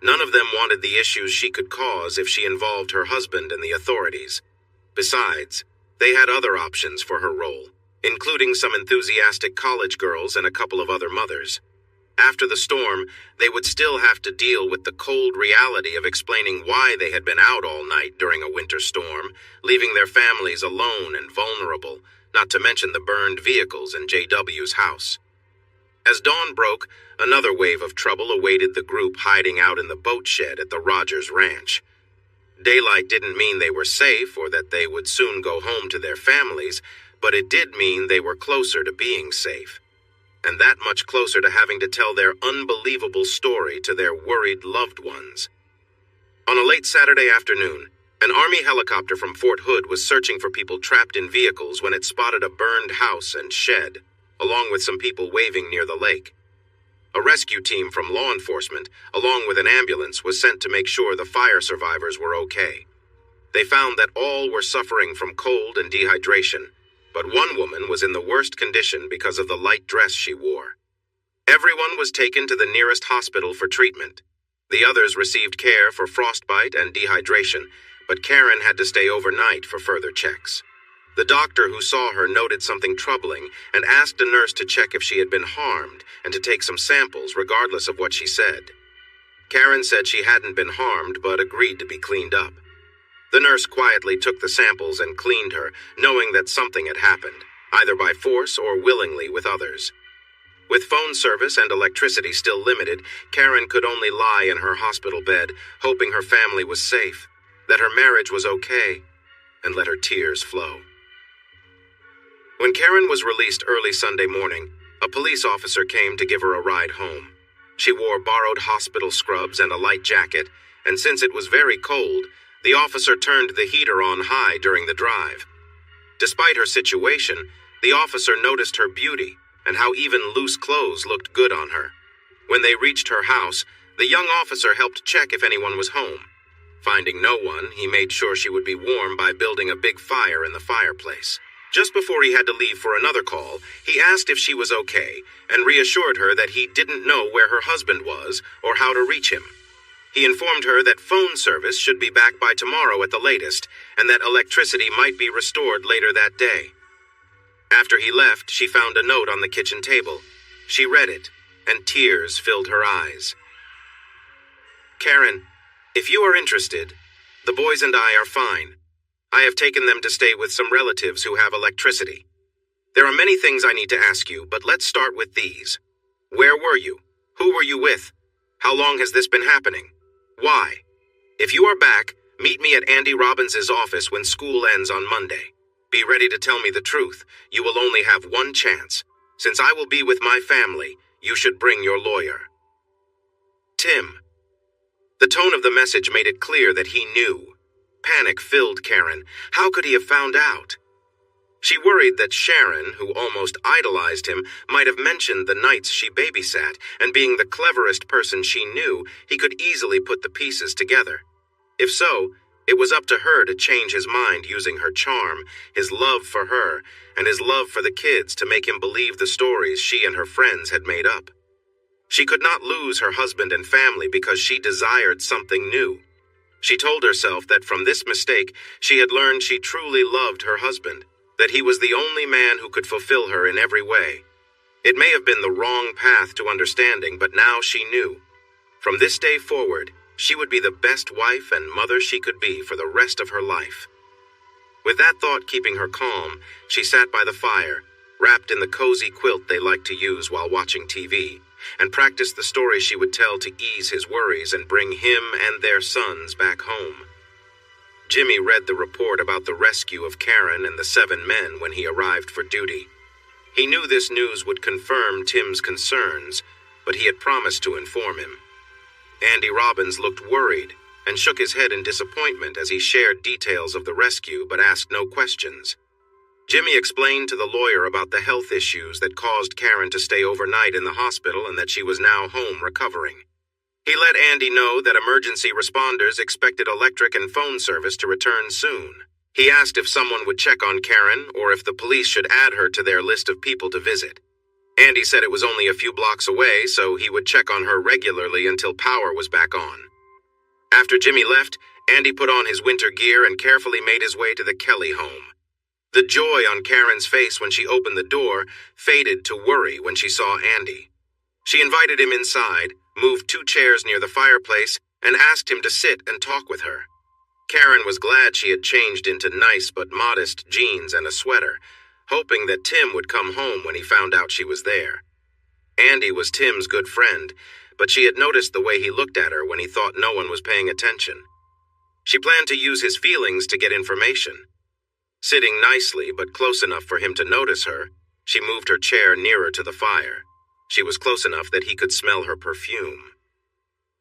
Speaker 1: None of them wanted the issues she could cause if she involved her husband and the authorities. Besides, they had other options for her role, including some enthusiastic college girls and a couple of other mothers. After the storm, they would still have to deal with the cold reality of explaining why they had been out all night during a winter storm, leaving their families alone and vulnerable, not to mention the burned vehicles in JW's house. As dawn broke, another wave of trouble awaited the group hiding out in the boat shed at the Rogers Ranch. Daylight didn't mean they were safe or that they would soon go home to their families, but it did mean they were closer to being safe. And that much closer to having to tell their unbelievable story to their worried loved ones. On a late Saturday afternoon, an Army helicopter from Fort Hood was searching for people trapped in vehicles when it spotted a burned house and shed, along with some people waving near the lake. A rescue team from law enforcement, along with an ambulance, was sent to make sure the fire survivors were okay. They found that all were suffering from cold and dehydration, but one woman was in the worst condition because of the light dress she wore. Everyone was taken to the nearest hospital for treatment. The others received care for frostbite and dehydration, but Karen had to stay overnight for further checks. The doctor who saw her noted something troubling and asked a nurse to check if she had been harmed and to take some samples regardless of what she said. Karen said she hadn't been harmed but agreed to be cleaned up. The nurse quietly took the samples and cleaned her, knowing that something had happened, either by force or willingly with others. With phone service and electricity still limited, Karen could only lie in her hospital bed, hoping her family was safe, that her marriage was okay, and let her tears flow. When Karen was released early Sunday morning, a police officer came to give her a ride home. She wore borrowed hospital scrubs and a light jacket, and since it was very cold, the officer turned the heater on high during the drive. Despite her situation, the officer noticed her beauty and how even loose clothes looked good on her. When they reached her house, the young officer helped check if anyone was home. Finding no one, he made sure she would be warm by building a big fire in the fireplace. Just before he had to leave for another call, he asked if she was okay and reassured her that he didn't know where her husband was or how to reach him. He informed her that phone service should be back by tomorrow at the latest, and that electricity might be restored later that day. After he left, she found a note on the kitchen table. She read it, and tears filled her eyes. Karen, if you are interested, the boys and I are fine. I have taken them to stay with some relatives who have electricity. There are many things I need to ask you, but let's start with these. Where were you? Who were you with? How long has this been happening? Why? If you are back, meet me at Andy Robbins's office when school ends on Monday. Be ready to tell me the truth. You will only have one chance. Since I will be with my family, You should bring your lawyer. Tim. The tone of the message made it clear that he knew. Panic filled Karen. How could he have found out? She worried that Sharon, who almost idolized him, might have mentioned the nights she babysat, and being the cleverest person she knew, he could easily put the pieces together. If so, it was up to her to change his mind using her charm, his love for her, and his love for the kids to make him believe the stories she and her friends had made up. She could not lose her husband and family because she desired something new. She told herself that from this mistake, she had learned she truly loved her husband, that he was the only man who could fulfill her in every way. It may have been the wrong path to understanding, but now she knew. From this day forward, she would be the best wife and mother she could be for the rest of her life. With that thought keeping her calm, she sat by the fire, wrapped in the cozy quilt they liked to use while watching TV, and practiced the story she would tell to ease his worries and bring him and their sons back home. Jimmy read the report about the rescue of Karen and the 7 men when he arrived for duty. He knew this news would confirm Tim's concerns, but he had promised to inform him. Andy Robbins looked worried and shook his head in disappointment as he shared details of the rescue but asked no questions. Jimmy explained to the lawyer about the health issues that caused Karen to stay overnight in the hospital and that she was now home recovering. He let Andy know that emergency responders expected electric and phone service to return soon. He asked if someone would check on Karen or if the police should add her to their list of people to visit. Andy said it was only a few blocks away, so he would check on her regularly until power was back on. After Jimmy left, Andy put on his winter gear and carefully made his way to the Kelly home. The joy on Karen's face when she opened the door faded to worry when she saw Andy. She invited him inside, moved 2 chairs near the fireplace, and asked him to sit and talk with her. Karen was glad she had changed into nice but modest jeans and a sweater, hoping that Tim would come home when he found out she was there. Andy was Tim's good friend, but she had noticed the way he looked at her when he thought no one was paying attention. She planned to use his feelings to get information. Sitting nicely but close enough for him to notice her, she moved her chair nearer to the fire. She was close enough that he could smell her perfume.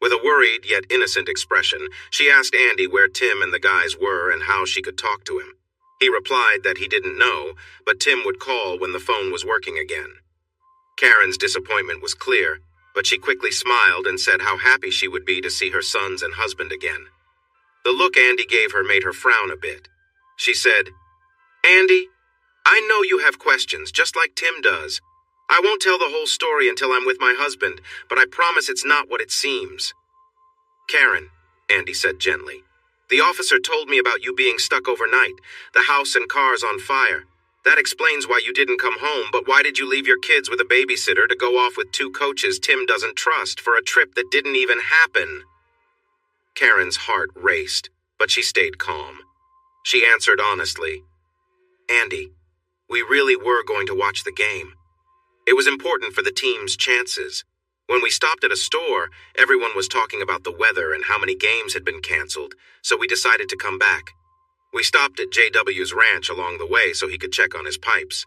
Speaker 1: With a worried yet innocent expression, she asked Andy where Tim and the guys were and how she could talk to him. He replied that he didn't know, but Tim would call when the phone was working again. Karen's disappointment was clear, but she quickly smiled and said how happy she would be to see her sons and husband again. The look Andy gave her made her frown a bit. She said, "Andy, I know you have questions, just like Tim does. I won't tell the whole story until I'm with my husband, but I promise it's not what it seems." "Karen," Andy said gently, "the officer told me about you being stuck overnight, the house and cars on fire. That explains why you didn't come home, but why did you leave your kids with a babysitter to go off with 2 coaches Tim doesn't trust for a trip that didn't even happen?" Karen's heart raced, but she stayed calm. She answered honestly, "Andy, we really were going to watch the game. It was important for the team's chances. When we stopped at a store, everyone was talking about the weather and how many games had been canceled, so we decided to come back. We stopped at JW's ranch along the way so he could check on his pipes.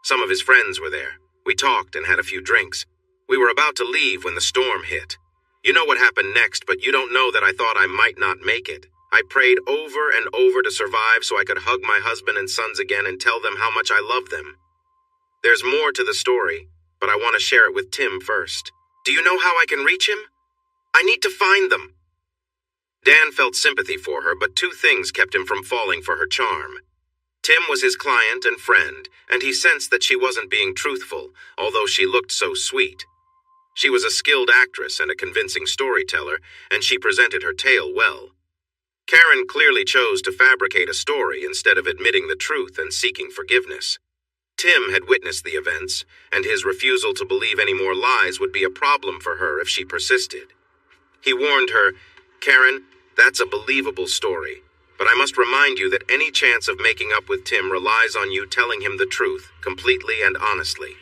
Speaker 1: Some of his friends were there. We talked and had a few drinks. We were about to leave when the storm hit. You know what happened next, but you don't know that I thought I might not make it. I prayed over and over to survive so I could hug my husband and sons again and tell them how much I love them. There's more to the story, but I want to share it with Tim first. Do you know how I can reach him? I need to find them." Dan felt sympathy for her, but 2 things kept him from falling for her charm. Tim was his client and friend, and he sensed that she wasn't being truthful, although she looked so sweet. She was a skilled actress and a convincing storyteller, and she presented her tale well. Karen clearly chose to fabricate a story instead of admitting the truth and seeking forgiveness. Tim had witnessed the events, and his refusal to believe any more lies would be a problem for her if she persisted. He warned her, "Karen, that's a believable story, but I must remind you that any chance of making up with Tim relies on you telling him the truth, completely and honestly.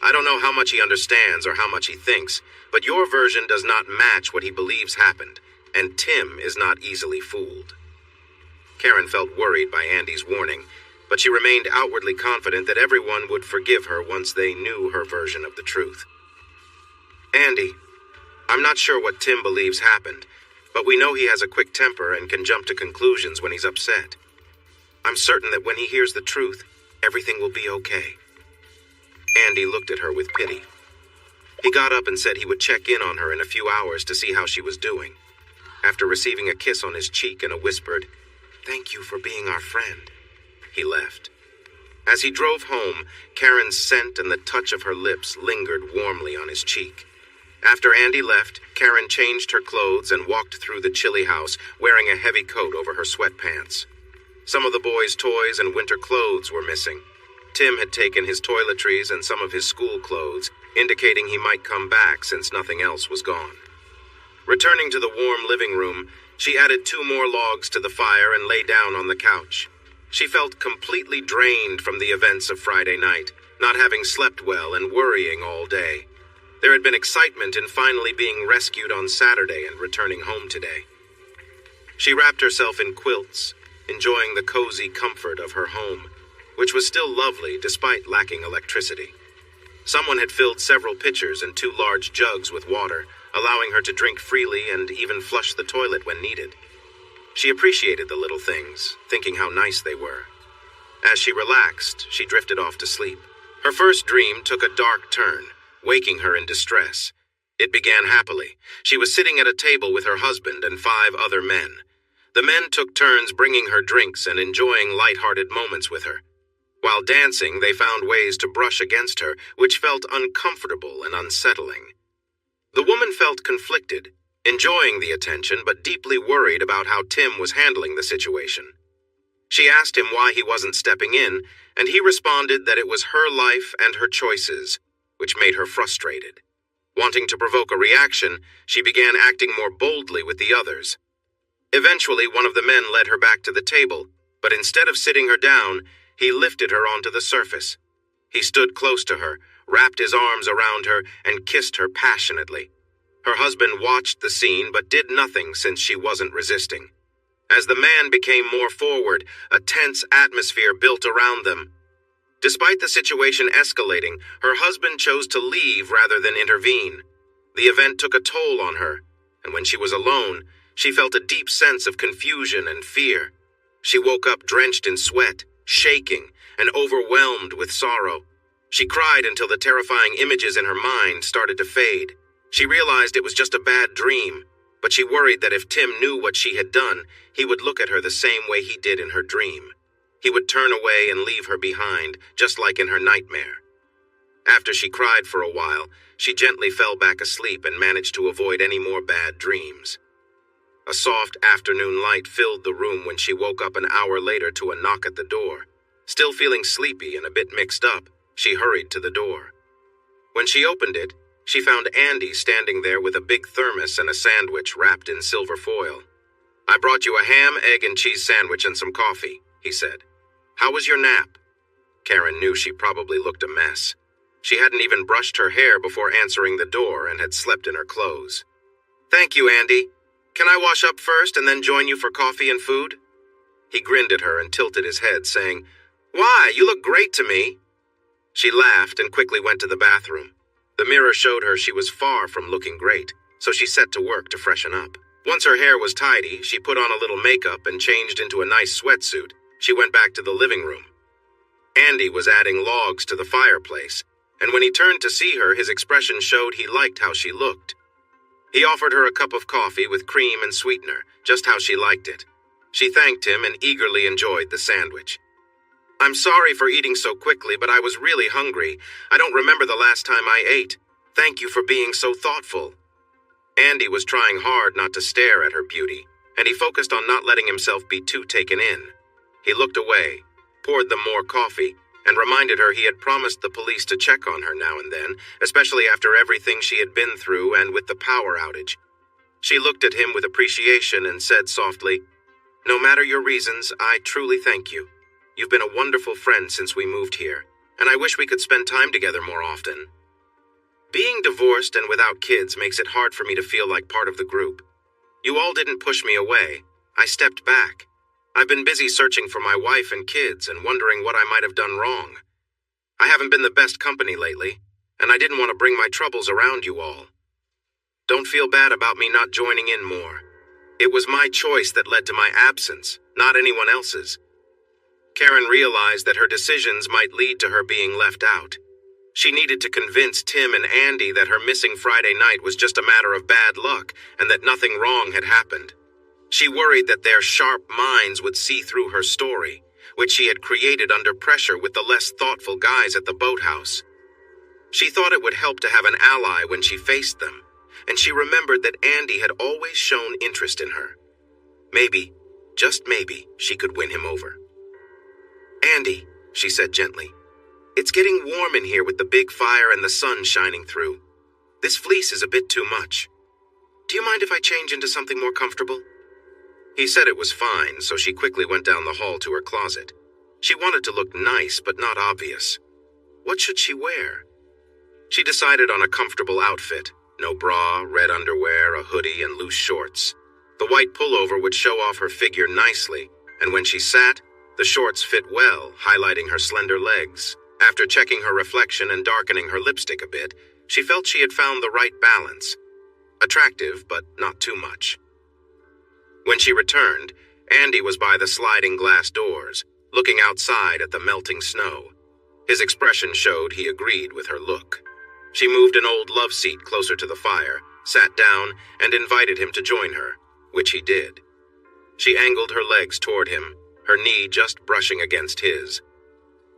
Speaker 1: I don't know how much he understands or how much he thinks, but your version does not match what he believes happened, and Tim is not easily fooled." Karen felt worried by Andy's warning, but she remained outwardly confident that everyone would forgive her once they knew her version of the truth. Andy, I'm not sure what Tim believes happened, but we know he has a quick temper and can jump to conclusions when he's upset. I'm certain that when he hears the truth, everything will be okay. Andy looked at her with pity. He got up and said he would check in on her in a few hours to see how she was doing. After receiving a kiss on his cheek and a whispered, "Thank you for being our friend," he left. As he drove home, Karen's scent and the touch of her lips lingered warmly on his cheek. After Andy left, Karen changed her clothes and walked through the chilly house, wearing a heavy coat over her sweatpants. Some of the boys' toys and winter clothes were missing. Tim had taken his toiletries and some of his school clothes, indicating he might come back since nothing else was gone. Returning to the warm living room, she added 2 more logs to the fire and lay down on the couch. She felt completely drained from the events of Friday night, not having slept well and worrying all day. There had been excitement in finally being rescued on Saturday and returning home today. She wrapped herself in quilts, enjoying the cozy comfort of her home, which was still lovely despite lacking electricity. Someone had filled several pitchers and 2 large jugs with water, allowing her to drink freely and even flush the toilet when needed. She appreciated the little things, thinking how nice they were. As she relaxed, she drifted off to sleep. Her first dream took a dark turn, waking her in distress. It began happily. She was sitting at a table with her husband and 5 other men. The men took turns bringing her drinks and enjoying light-hearted moments with her. While dancing, they found ways to brush against her, which felt uncomfortable and unsettling. The woman felt conflicted, enjoying the attention but deeply worried about how Tim was handling the situation. She asked him why he wasn't stepping in, and he responded that it was her life and her choices, which made her frustrated. Wanting to provoke a reaction, she began acting more boldly with the others. Eventually, one of the men led her back to the table, but instead of sitting her down, he lifted her onto the surface. He stood close to her, wrapped his arms around her, and kissed her passionately. Her husband watched the scene but did nothing since she wasn't resisting. As the man became more forward, a tense atmosphere built around them. Despite the situation escalating, her husband chose to leave rather than intervene. The event took a toll on her, and when she was alone, she felt a deep sense of confusion and fear. She woke up drenched in sweat, shaking, and overwhelmed with sorrow. She cried until the terrifying images in her mind started to fade. She realized it was just a bad dream, but she worried that if Tim knew what she had done, he would look at her the same way he did in her dream. He would turn away and leave her behind, just like in her nightmare. After she cried for a while, she gently fell back asleep and managed to avoid any more bad dreams. A soft afternoon light filled the room when she woke up an hour later to a knock at the door. Still feeling sleepy and a bit mixed up, she hurried to the door. When she opened it, she found Andy standing there with a big thermos and a sandwich wrapped in silver foil. "I brought you a ham, egg, and cheese sandwich and some coffee," he said. "How was your nap?" Karen knew she probably looked a mess. She hadn't even brushed her hair before answering the door and had slept in her clothes. "Thank you, Andy. Can I wash up first and then join you for coffee and food?" He grinned at her and tilted his head, saying, "Why, you look great to me." She laughed and quickly went to the bathroom. The mirror showed her she was far from looking great, so she set to work to freshen up. Once her hair was tidy, she put on a little makeup and changed into a nice sweatsuit. She went back to the living room. Andy was adding logs to the fireplace, and when he turned to see her, his expression showed he liked how she looked. He offered her a cup of coffee with cream and sweetener, just how she liked it. She thanked him and eagerly enjoyed the sandwich. "I'm sorry for eating so quickly, but I was really hungry. I don't remember the last time I ate. Thank you for being so thoughtful." Andy was trying hard not to stare at her beauty, and he focused on not letting himself be too taken in. He looked away, poured them more coffee, and reminded her he had promised the police to check on her now and then, especially after everything she had been through and with the power outage. She looked at him with appreciation and said softly, "No matter your reasons, I truly thank you. You've been a wonderful friend since we moved here, and I wish we could spend time together more often." Being divorced and without kids makes it hard for me to feel like part of the group. You all didn't push me away. I stepped back. I've been busy searching for my wife and kids and wondering what I might have done wrong. I haven't been the best company lately, and I didn't want to bring my troubles around you all. Don't feel bad about me not joining in more. It was my choice that led to my absence, not anyone else's. Karen realized that her decisions might lead to her being left out. She needed to convince Tim and Andy that her missing Friday night was just a matter of bad luck and that nothing wrong had happened. She worried that their sharp minds would see through her story, which she had created under pressure with the less thoughtful guys at the boathouse. She thought it would help to have an ally when she faced them, and she remembered that Andy had always shown interest in her. Maybe, just maybe, she could win him over. "Andy," she said gently, "it's getting warm in here with the big fire and the sun shining through. This fleece is a bit too much. Do you mind if I change into something more comfortable?" He said it was fine, so she quickly went down the hall to her closet. She wanted to look nice, but not obvious. What should she wear? She decided on a comfortable outfit. No bra, red underwear, a hoodie, and loose shorts. The white pullover would show off her figure nicely, and when she sat, the shorts fit well, highlighting her slender legs. After checking her reflection and darkening her lipstick a bit, she felt she had found the right balance. Attractive, but not too much. When she returned, Andy was by the sliding glass doors, looking outside at the melting snow. His expression showed he agreed with her look. She moved an old love seat closer to the fire, sat down, and invited him to join her, which he did. She angled her legs toward him, her knee just brushing against his.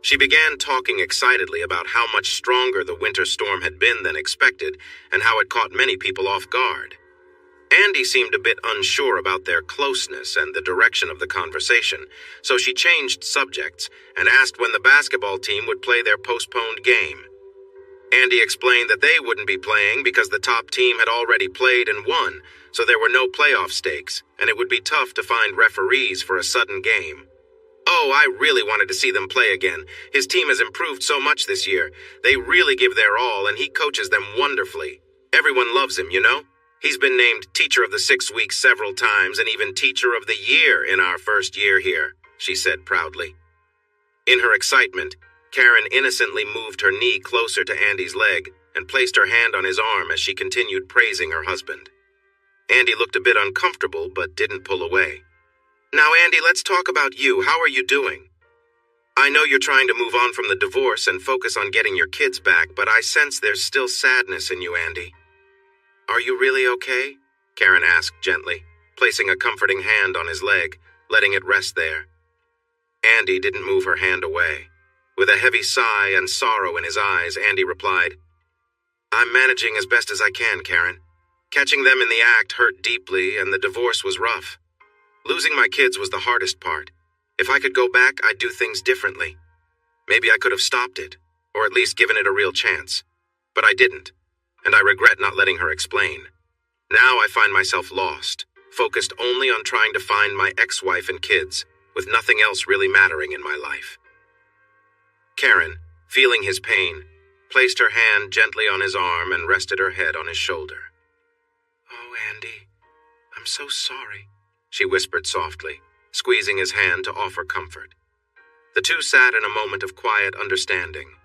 Speaker 1: She began talking excitedly about how much stronger the winter storm had been than expected and how it caught many people off guard. Andy seemed a bit unsure about their closeness and the direction of the conversation, so she changed subjects and asked when the basketball team would play their postponed game. Andy explained that they wouldn't be playing because the top team had already played and won, so there were no playoff stakes, and it would be tough to find referees for a sudden game. "Oh, I really wanted to see them play again. His team has improved so much this year. They really give their all, and he coaches them wonderfully. Everyone loves him, you know? He's been named Teacher of the 6 weeks several times and even Teacher of the Year in our first year here," she said proudly. In her excitement, Karen innocently moved her knee closer to Andy's leg and placed her hand on his arm as she continued praising her husband. Andy looked a bit uncomfortable but didn't pull away. "Now, Andy, let's talk about you. How are you doing? I know you're trying to move on from the divorce and focus on getting your kids back, but I sense there's still sadness in you, Andy." "Are you really okay?" Karen asked gently, placing a comforting hand on his leg, letting it rest there. Andy didn't move her hand away. With a heavy sigh and sorrow in his eyes, Andy replied, "I'm managing as best as I can, Karen. Catching them in the act hurt deeply, and the divorce was rough. Losing my kids was the hardest part. If I could go back, I'd do things differently. Maybe I could have stopped it, or at least given it a real chance. But I didn't, and I regret not letting her explain. Now I find myself lost, focused only on trying to find my ex-wife and kids, with nothing else really mattering in my life." Karen, feeling his pain, placed her hand gently on his arm and rested her head on his shoulder. "Oh, Andy, I'm so sorry," she whispered softly, squeezing his hand to offer comfort. The two sat in a moment of quiet understanding.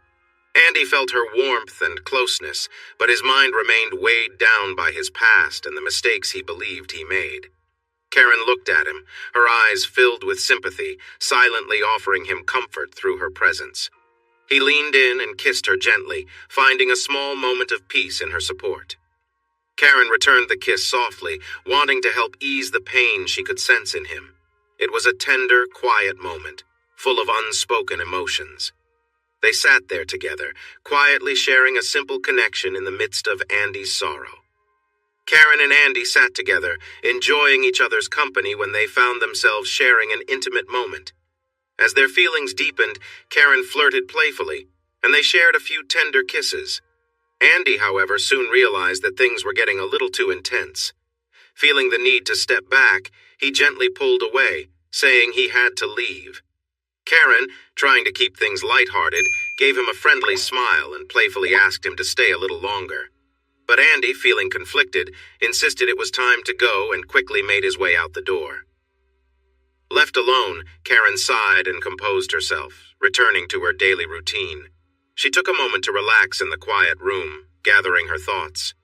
Speaker 1: Andy felt her warmth and closeness, but his mind remained weighed down by his past and the mistakes he believed he made. Karen looked at him, her eyes filled with sympathy, silently offering him comfort through her presence. He leaned in and kissed her gently, finding a small moment of peace in her support. Karen returned the kiss softly, wanting to help ease the pain she could sense in him. It was a tender, quiet moment, full of unspoken emotions. They sat there together, quietly sharing a simple connection in the midst of Andy's sorrow. Karen and Andy sat together, enjoying each other's company when they found themselves sharing an intimate moment. As their feelings deepened, Karen flirted playfully, and they shared a few tender kisses. Andy, however, soon realized that things were getting a little too intense. Feeling the need to step back, he gently pulled away, saying he had to leave. Karen, trying to keep things lighthearted, gave him a friendly smile and playfully asked him to stay a little longer. But Andy, feeling conflicted, insisted it was time to go and quickly made his way out the door. Left alone, Karen sighed and composed herself, returning to her daily routine. She took a moment to relax in the quiet room, gathering her thoughts.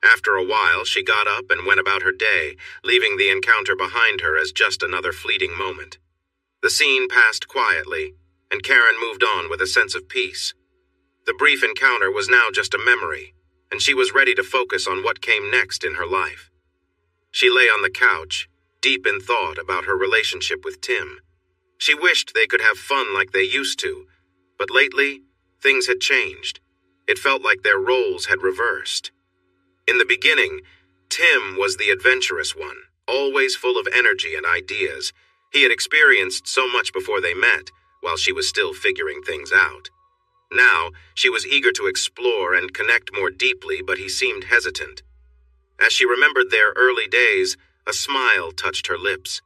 Speaker 1: After a while, she got up and went about her day, leaving the encounter behind her as just another fleeting moment. The scene passed quietly, and Karen moved on with a sense of peace. The brief encounter was now just a memory, and she was ready to focus on what came next in her life. She lay on the couch, deep in thought about her relationship with Tim. She wished they could have fun like they used to, but lately, things had changed. It felt like their roles had reversed. In the beginning, Tim was the adventurous one, always full of energy and ideas. He had experienced so much before they met, while she was still figuring things out. Now, she was eager to explore and connect more deeply, but he seemed hesitant. As she remembered their early days, a smile touched her lips.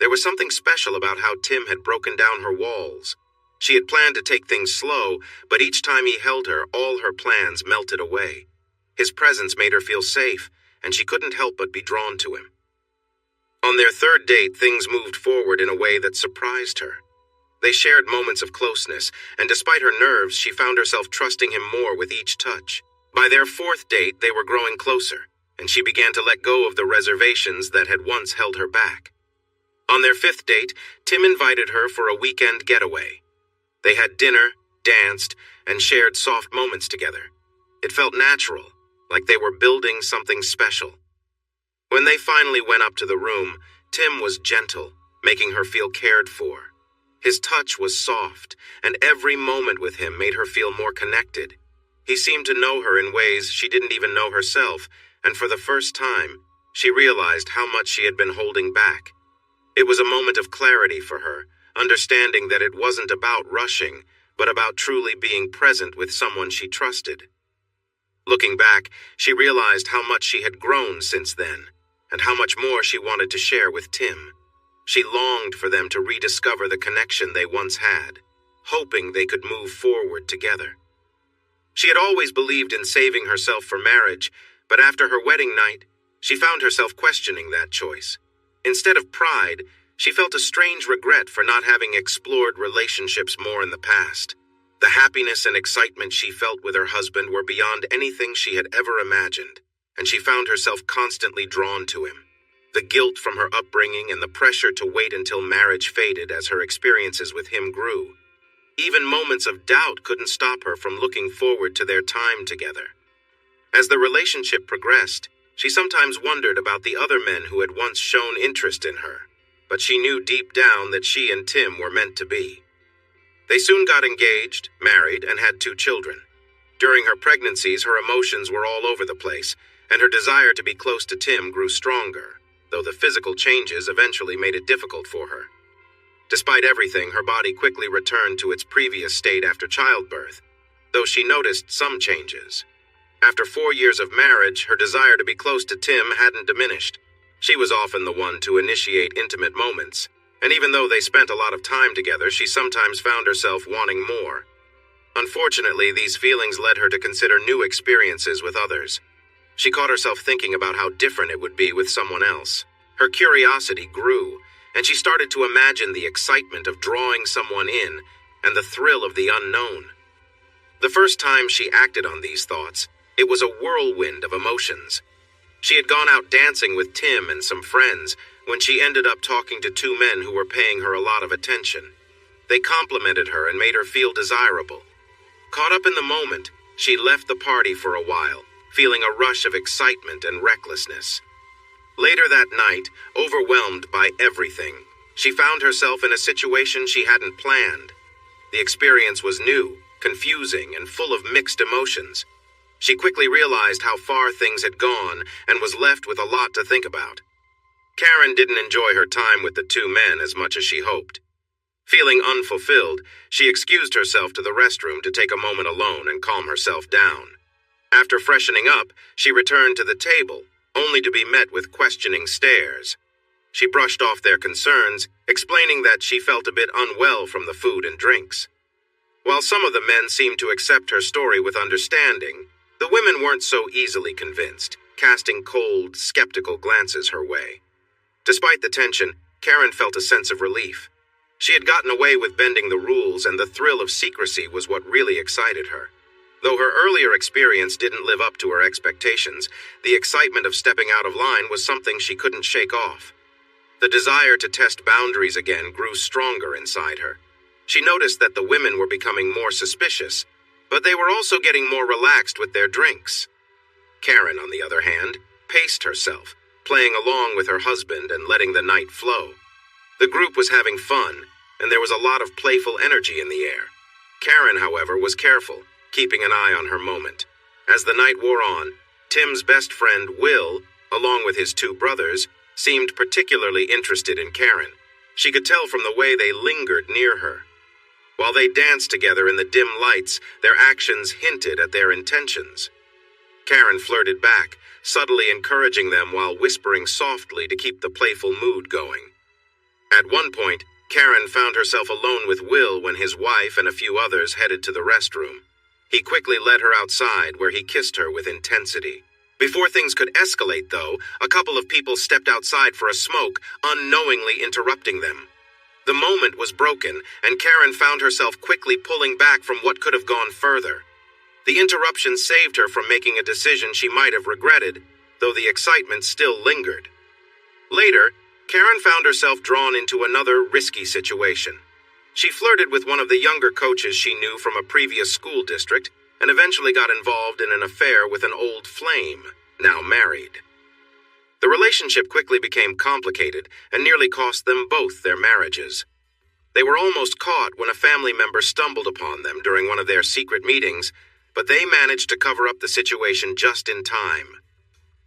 Speaker 1: There was something special about how Tim had broken down her walls. She had planned to take things slow, but each time he held her, all her plans melted away. His presence made her feel safe, and she couldn't help but be drawn to him. On their third date, things moved forward in a way that surprised her. They shared moments of closeness, and despite her nerves, she found herself trusting him more with each touch. By their fourth date, they were growing closer, and she began to let go of the reservations that had once held her back. On their fifth date, Tim invited her for a weekend getaway. They had dinner, danced, and shared soft moments together. It felt natural, like they were building something special. When they finally went up to the room, Tim was gentle, making her feel cared for. His touch was soft, and every moment with him made her feel more connected. He seemed to know her in ways she didn't even know herself, and for the first time, she realized how much she had been holding back. It was a moment of clarity for her, understanding that it wasn't about rushing, but about truly being present with someone she trusted. Looking back, she realized how much she had grown since then, and how much more she wanted to share with Tim. She longed for them to rediscover the connection they once had, hoping they could move forward together. She had always believed in saving herself for marriage, but after her wedding night, she found herself questioning that choice. Instead of pride, she felt a strange regret for not having explored relationships more in the past. The happiness and excitement she felt with her husband were beyond anything she had ever imagined, and she found herself constantly drawn to him. The guilt from her upbringing and the pressure to wait until marriage faded as her experiences with him grew. Even moments of doubt couldn't stop her from looking forward to their time together. As the relationship progressed, she sometimes wondered about the other men who had once shown interest in her, but she knew deep down that she and Tim were meant to be. They soon got engaged, married, and had 2 children. During her pregnancies, her emotions were all over the place, and her desire to be close to Tim grew stronger, though the physical changes eventually made it difficult for her. Despite everything, her body quickly returned to its previous state after childbirth, though she noticed some changes. After 4 years of marriage, her desire to be close to Tim hadn't diminished. She was often the one to initiate intimate moments, and even though they spent a lot of time together, she sometimes found herself wanting more. Unfortunately, these feelings led her to consider new experiences with others. She caught herself thinking about how different it would be with someone else. Her curiosity grew, and she started to imagine the excitement of drawing someone in and the thrill of the unknown. The first time she acted on these thoughts, it was a whirlwind of emotions. She had gone out dancing with Tim and some friends when she ended up talking to 2 men who were paying her a lot of attention. They complimented her and made her feel desirable. Caught up in the moment, she left the party for a while, feeling a rush of excitement and recklessness. Later that night, overwhelmed by everything, she found herself in a situation she hadn't planned. The experience was new, confusing, and full of mixed emotions. She quickly realized how far things had gone and was left with a lot to think about. Karen didn't enjoy her time with the 2 men as much as she hoped. Feeling unfulfilled, she excused herself to the restroom to take a moment alone and calm herself down. After freshening up, she returned to the table, only to be met with questioning stares. She brushed off their concerns, explaining that she felt a bit unwell from the food and drinks. While some of the men seemed to accept her story with understanding, the women weren't so easily convinced, casting cold, skeptical glances her way. Despite the tension, Karen felt a sense of relief. She had gotten away with bending the rules, and the thrill of secrecy was what really excited her. Though her earlier experience didn't live up to her expectations, the excitement of stepping out of line was something she couldn't shake off. The desire to test boundaries again grew stronger inside her. She noticed that the women were becoming more suspicious, but they were also getting more relaxed with their drinks. Karen, on the other hand, paced herself, playing along with her husband and letting the night flow. The group was having fun, and there was a lot of playful energy in the air. Karen, however, was careful, keeping an eye on her moment. As the night wore on, Tim's best friend, Will, along with his two brothers, seemed particularly interested in Karen. She could tell from the way they lingered near her. While they danced together in the dim lights, their actions hinted at their intentions. Karen flirted back, subtly encouraging them while whispering softly to keep the playful mood going. At one point, Karen found herself alone with Will when his wife and a few others headed to the restroom. He quickly led her outside, where he kissed her with intensity. Before things could escalate, though, a couple of people stepped outside for a smoke, unknowingly interrupting them. The moment was broken, and Karen found herself quickly pulling back from what could have gone further. The interruption saved her from making a decision she might have regretted, though the excitement still lingered. Later, Karen found herself drawn into another risky situation. She flirted with one of the younger coaches she knew from a previous school district, and eventually got involved in an affair with an old flame, now married. The relationship quickly became complicated and nearly cost them both their marriages. They were almost caught when a family member stumbled upon them during one of their secret meetings, but they managed to cover up the situation just in time.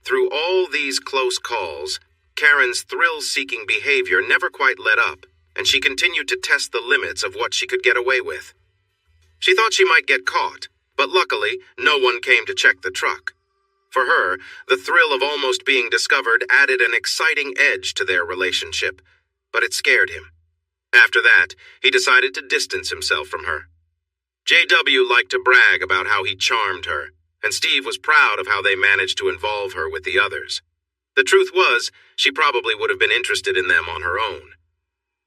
Speaker 1: Through all these close calls, Karen's thrill-seeking behavior never quite let up, and she continued to test the limits of what she could get away with. She thought she might get caught, but luckily, no one came to check the truck. For her, the thrill of almost being discovered added an exciting edge to their relationship, but it scared him. After that, he decided to distance himself from her. JW liked to brag about how he charmed her, and Steve was proud of how they managed to involve her with the others. The truth was, she probably would have been interested in them on her own.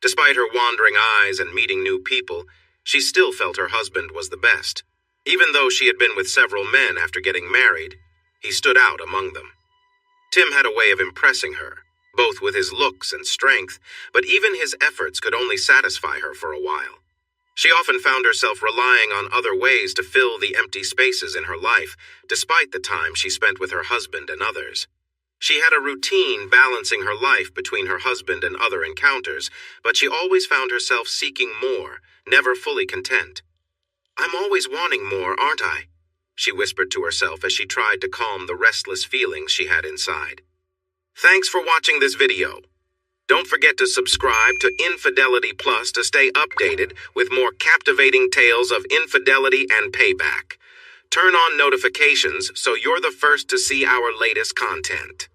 Speaker 1: Despite her wandering eyes and meeting new people, she still felt her husband was the best. Even though she had been with several men after getting married, he stood out among them. Tim had a way of impressing her, both with his looks and strength, but even his efforts could only satisfy her for a while. She often found herself relying on other ways to fill the empty spaces in her life, despite the time she spent with her husband and others. She had a routine balancing her life between her husband and other encounters, but she always found herself seeking more, never fully content. "I'm always wanting more, aren't I?" she whispered to herself as she tried to calm the restless feelings she had inside. Thanks for watching this video. Don't forget to subscribe to Infidelity Plus to stay updated with more captivating tales of infidelity and payback. Turn on notifications so you're the first to see our latest content.